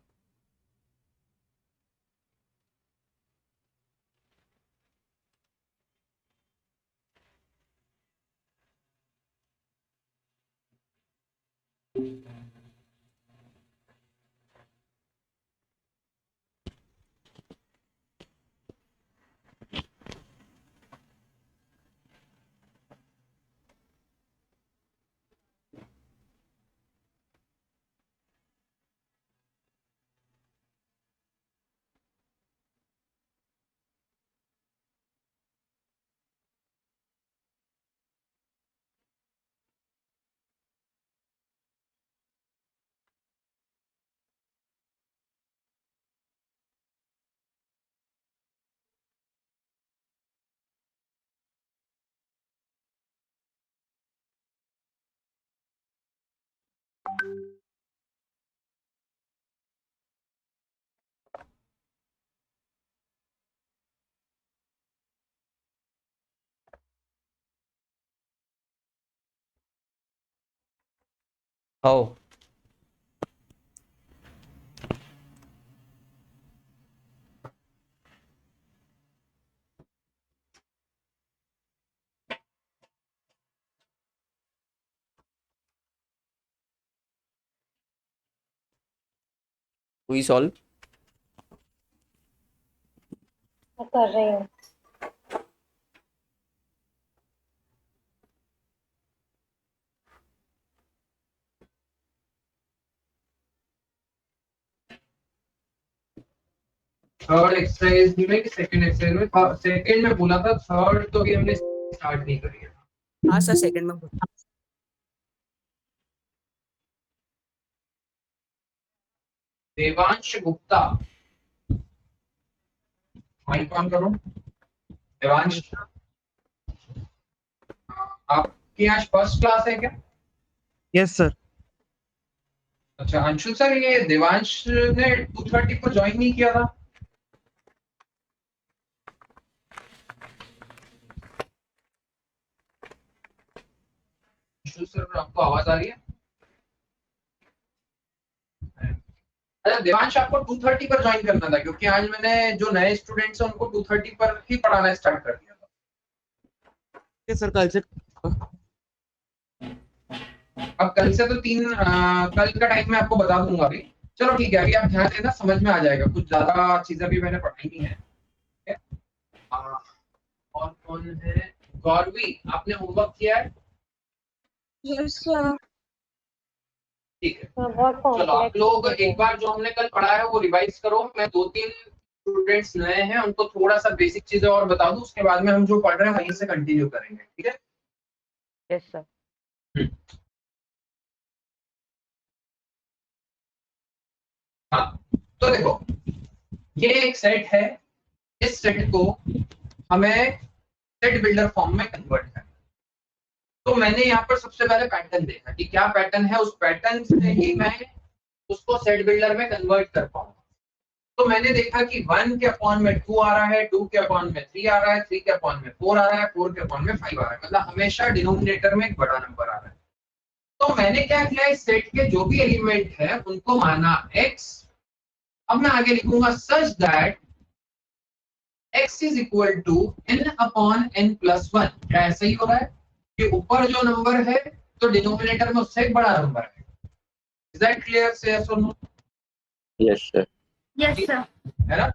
हाउ हुई सॉल्व? मैं कर रही हूँ। थर्ड एक्सरसाइज में कि सेकंड एक्सरसाइज में? सेकंड में बोला था, थर्ड तो अभी हमने स्टार्ट नहीं करी है। हाँ सर सेकंड में देवांश गुप्ता, माइक ऑन करो। देवांश, आपके आज फर्स्ट क्लास है क्या? Yes sir. अच्छा अंशु सर, ये देवांश ने 2:30 को ज्वाइन नहीं किया था? अंशु सर, आपको आवाज आ रही है? अच्छा देवांश, आपको 2:30 पर ज्वाइन करना था क्योंकि आज मैंने जो नए स्टूडेंट्स हैं उनको 2:30 पर ही पढ़ाना स्टार्ट कर दिया था। सर कल से अब कल से तो कल का टाइम मैं आपको बता दूंगा अभी। चलो ठीक है, अभी आप ध्यान देना, समझ में आ जाएगा। कुछ ज्यादा चीजें भी मैंने पढ़ाई नहीं है। ठीक है? और कौन है? गौरवी, आपने होमवर्क किया है? Yes sir. ठीक है, मैं बहुत चलो आप लोग कॉम्प्लेक्स एक बार जो हमने कल पढ़ा है वो रिवाइज करो। मैं 2-3 स्टूडेंट्स नए हैं, उनको थोड़ा सा बेसिक चीजें और बता दूं, उसके बाद में हम जो पढ़ रहे हैं वहीं से कंटिन्यू करेंगे। ठीक है? Yes sir. हाँ, तो देखो, ये एक सेट है। इस सेट को हमें सेट बिल्डर फॉर्म में कन्वर्ट करना है। तो मैंने यहाँ पर सबसे पहले पैटर्न देखा कि क्या पैटर्न है, उस पैटर्न से ही मैं उसको सेट बिल्डर में कन्वर्ट कर पाऊंगा। तो मैंने देखा कि 1 के अपॉन में 2 आ रहा है, 2 के अपॉन में 3 आ रहा है, 3 के अपॉन में 4 आ रहा है, 4 के अपॉन में 5 आ रहा है। मतलब हमेशा डिनोमिनेटर में एक बड़ा नंबर आ रहा है। तो मैंने क्या किया, इस सेट के जो भी एलिमेंट है उनको माना x। अब मैं आगे लिखूंगा such that x is equal to n upon n plus 1। क्या ऐसा ही हो रहा है कि ऊपर जो नंबर है तो डिनोमिनेटर में उससे एक बड़ा नंबर है? Is that clear? से yes or no? Yes sir. Yes sir. है ना?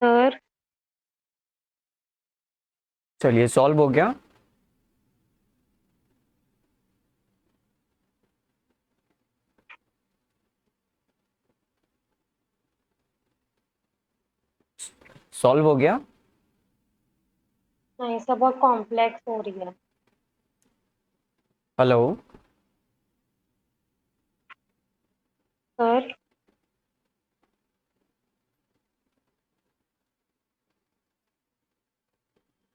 सर चलिए सॉल्व हो गया। सॉल्व हो गया। नहीं सर, बहुत कॉम्प्लेक्स हो रही है। Hello. Sir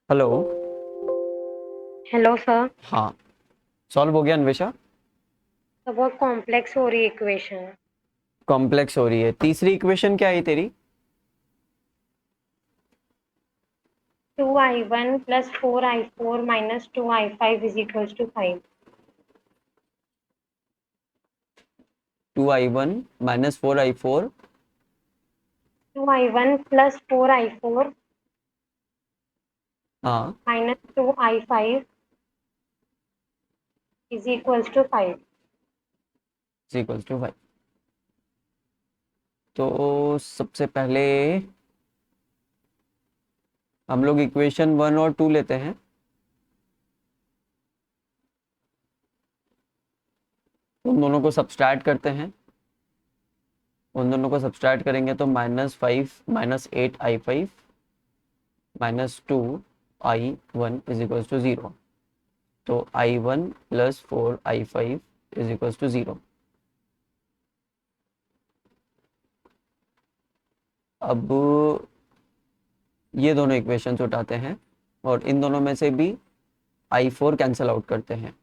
hello. Hello sir. हाँ, सॉल्व हो गया अन्वेषा। तो बहुत कॉम्प्लेक्स हो रही है इक्वेशन। कॉम्प्लेक्स हो रही है। तीसरी इक्वेशन क्या आई तेरी? 2i1 + 4i4 - 2i5 = 5। 2i1 - 4i4 2i1 + 4i4 हाँ - 2i5 = 5। Equals to 5। तो सबसे पहले हम लोग इक्वेशन 1 और 2 लेते हैं। उन दोनों को सब्सट्रैक्ट करते हैं। उन दोनों को सब्सट्रैक्ट करेंगे तो -5 - 8i5 - 2i1 = 0। तो i1 + 4i5 = 0। अब ये दोनों इक्वेशंस उठाते हैं और इन दोनों में से भी i4 कैंसिल आउट करते हैं।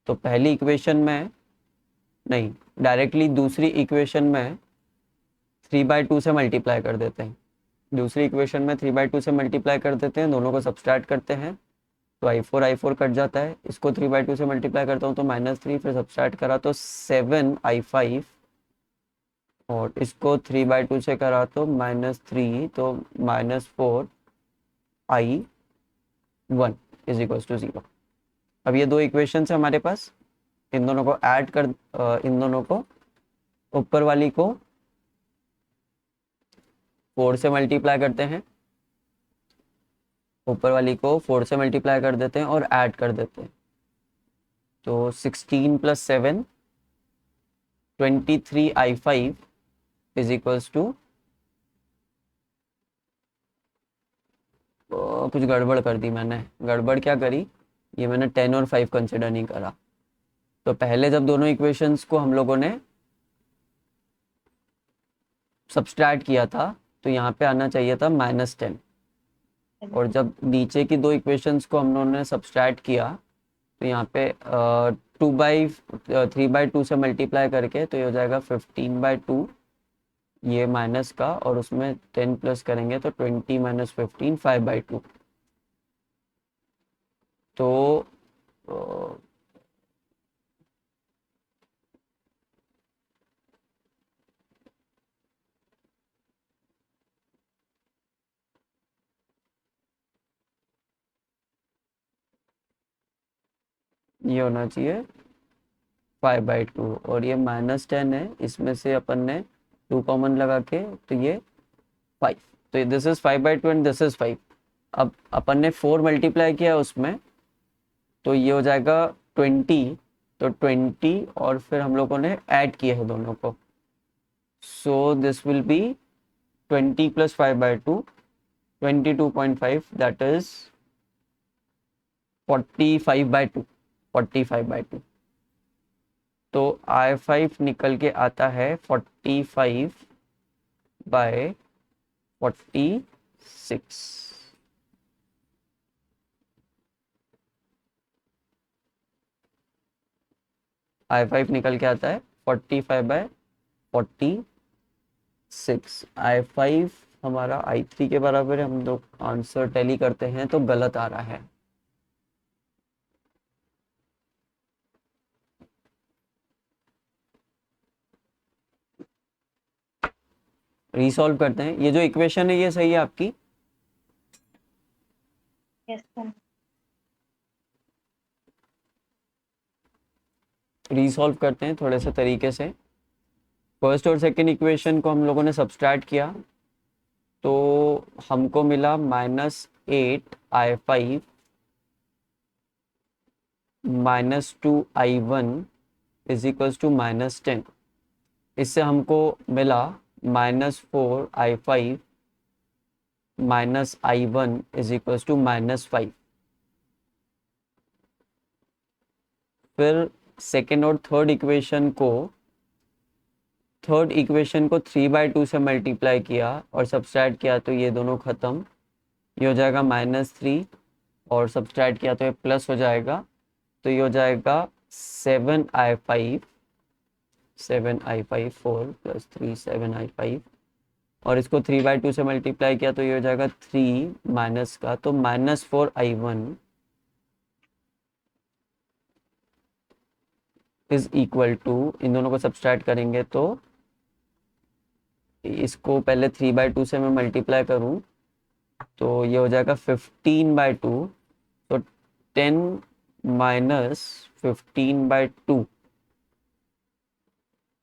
तो पहली इक्वेशन में नहीं, डायरेक्टली दूसरी इक्वेशन में 3/2 से मल्टीप्लाई कर देते हैं। दूसरी इक्वेशन में 3/2 से मल्टीप्लाई कर देते हैं, दोनों को सब्सट्रैक्ट करते हैं तो i4 कट जाता है। इसको 3/2 से मल्टीप्लाई करता हूँ तो -3, फिर सब्सट्रैक्ट करा तो 7i5 और इसको 3/2 से करा तो -3 तो -4i1 = 0। अब ये दो इक्वेशन है हमारे पास। इन दोनों को ऐड कर इन दोनों को ऊपर वाली को 4 से मल्टीप्लाई करते हैं, ऊपर वाली को 4 से मल्टीप्लाई कर देते हैं और ऐड कर देते हैं। तो 16 + 7 23i5 = कुछ गड़बड़ कर दी मैंने। गड़बड़ क्या करी, ये मैंने 10 और 5 कंसिडर नहीं करा। तो पहले जब दोनों इक्वेशंस को हम लोगों ने सब्सट्रैक्ट किया था तो यहाँ पे आना चाहिए था -10। और जब नीचे की दो इक्वेशंस को हम लोगों ने सब्सट्रैक्ट किया तो यहाँ पे 3/2 से मल्टीप्लाई करके तो ये हो जाएगा 15/2, ये माइनस का, और उसमें 10 प्लस करेंगे तो 20 - 15 5/2। तो अ, ये होना चाहिए 5/2 और ये -10 है, इसमें से अपन ने 2 कॉमन लगा के तो ये 5। तो this is 5/2 and this is 5। अब अपन ने 4 मल्टीप्लाई किया उसमें तो ये हो जाएगा 20। तो 20 और फिर हम लोगों ने ऐड किया है दोनों को, so this will be 20 + 5/2 22.5, that is 45/2। 45/2। तो i5 निकल के आता है 45/46। i5 निकल के आता है 45/46। i5 हमारा i3 के बराबर है। हम लोग आंसर टैली करते हैं तो गलत आ रहा है। रीसॉल्व करते हैं। ये जो इक्वेशन है ये सही है आपकी। Yes sir. रीसॉल्व करते हैं थोड़े से तरीके से। फर्स्ट और सेकंड इक्वेशन को हम लोगों ने सब्सट्रैक्ट किया तो हमको मिला -8i5 -2i1 is equals to -10। इससे हमको मिला -4i5 -i1 is equals to -5। फिर सेकेंड और थर्ड इक्वेशन को 3/2 से मल्टीप्लाई किया और सब्सट्रैक्ट किया तो ये दोनों ख़त्म, ये हो जाएगा -3 और सब्सट्रैक्ट किया तो ये प्लस हो जाएगा, तो ये हो जाएगा 7i5 4 + 3 7i5 और इसको 3/2 से मल्टीप्लाई किया तो ये हो जाएगा 3 माइनस का, तो -4i1 इज इक्वल टू, इन दोनों को सब्सट्रैक्ट करेंगे तो इसको पहले 3/2 से मैं मल्टीप्लाई करूं तो ये हो जाएगा 15/2, तो 10 माइनस 15/2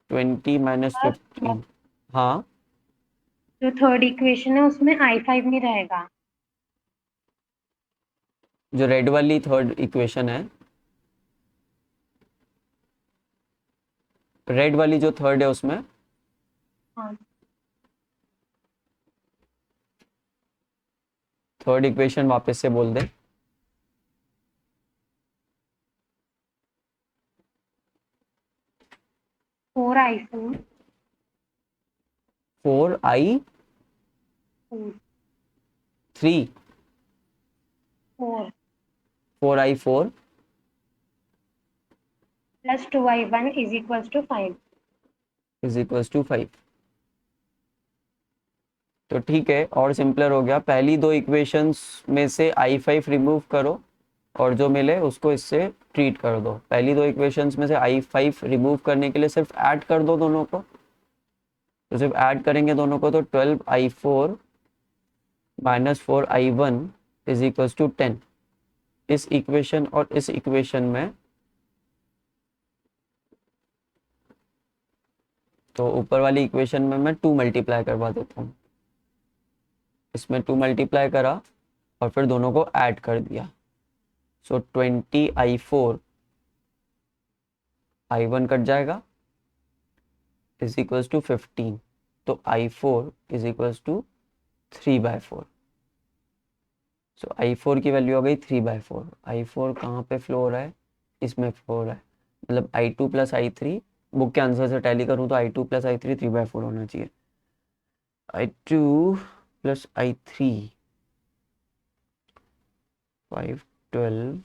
20 माइनस 15। हाँ, जो थर्ड इक्वेशन है उसमें i5 नहीं रहेगा। जो रेड वाली थर्ड इक्वेशन है, रेड वाली जो थर्ड है उसमें हाँ, थर्ड इक्वेशन वापस से बोल दे। Four i4 4i3 4 4i4 plus 2i1 is equals to 5। Is equals to 5। तो ठीक है, और सिंपलर हो गया। पहली दो इक्वेशंस में से i5 रिमूव करो और जो मिले उसको इससे ट्रीट कर दो। पहली दो इक्वेशंस में से i5 रिमूव करने के लिए सिर्फ ऐड कर दो दोनों को, तो सिर्फ ऐड करेंगे दोनों को तो 12i4 - 4i1 is equals to 10। इस इक्वेशन और इस इक्वेशन में तो ऊपर वाली इक्वेशन में मैं 2 मल्टीप्लाई करवा देता हूँ, इसमें 2 मल्टीप्लाई करा और फिर दोनों को ऐड कर दिया, सो 20i4 i1 कट जाएगा इज इक्वल्स टू 15, तो i4 is equals to 3/4। So i4 की वैल्यू हो गई 3/4। i4 कहाँ पे फ्लो हो रहा है, इसमें फ्लो हो रहा है, मतलब i2 + i3, बुक के आंसर से टैली करूँ तो i2 + i3 3/4 होना चाहिए। i2 + i3 5 12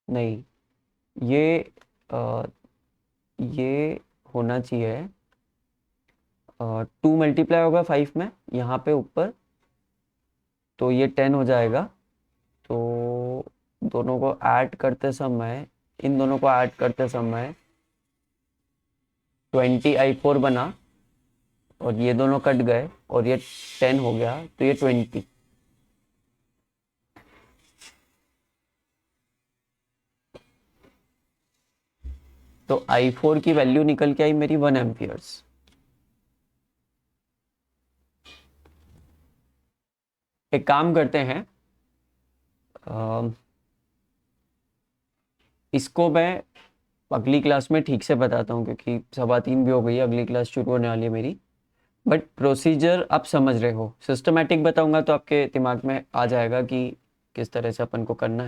नहीं, ये होना चाहिए 2 मल्टीप्लाई होगा 5 में यहाँ पे ऊपर, तो ये 10 हो जाएगा। तो दोनों को ऐड करते समय, इन दोनों को ऐड करते समय 20i4 बना और ये दोनों कट गए और ये 10 हो गया, तो ये 20। तो i4 की वैल्यू निकल के आई मेरी 1 एम्पियर्स। एक काम करते हैं, इसको मैं अगली क्लास में ठीक से बताता हूँ क्योंकि 3:15 भी हो गई है, अगली क्लास शुरू होने वाली है मेरी। बट प्रोसीजर आप समझ रहे हो, सिस्टमैटिक बताऊंगा तो आपके दिमाग में आ जाएगा कि किस तरह से अपन को करना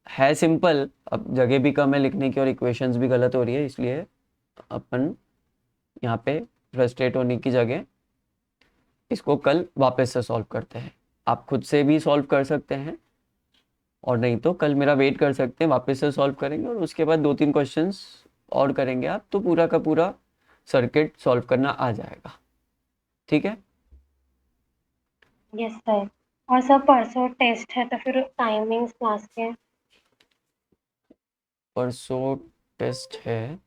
है सिंपल। अब जगह भी कम है लिखने की और इक्वेशंस भी गलत हो रही है, इसलिए अपन यहाँ पे फ्रस्ट्रेट होने की जगह इसको कल वापस से सॉल्व करते हैं। आप खुद से भी सॉल्व कर सकते हैं और नहीं तो कल मेरा वेट कर सकते हैं, वापस से सॉल्व करेंगे और उसके बाद 2-3 क्वेश्चंस और करेंगे आप, तो पूरा का पूरा सर्किट सॉल्व करना आ जाएगा। ठीक है, यस सर। और सर परसों टेस्ट है तो फिर टाइमिंग्स क्लास के। परसों टेस्ट है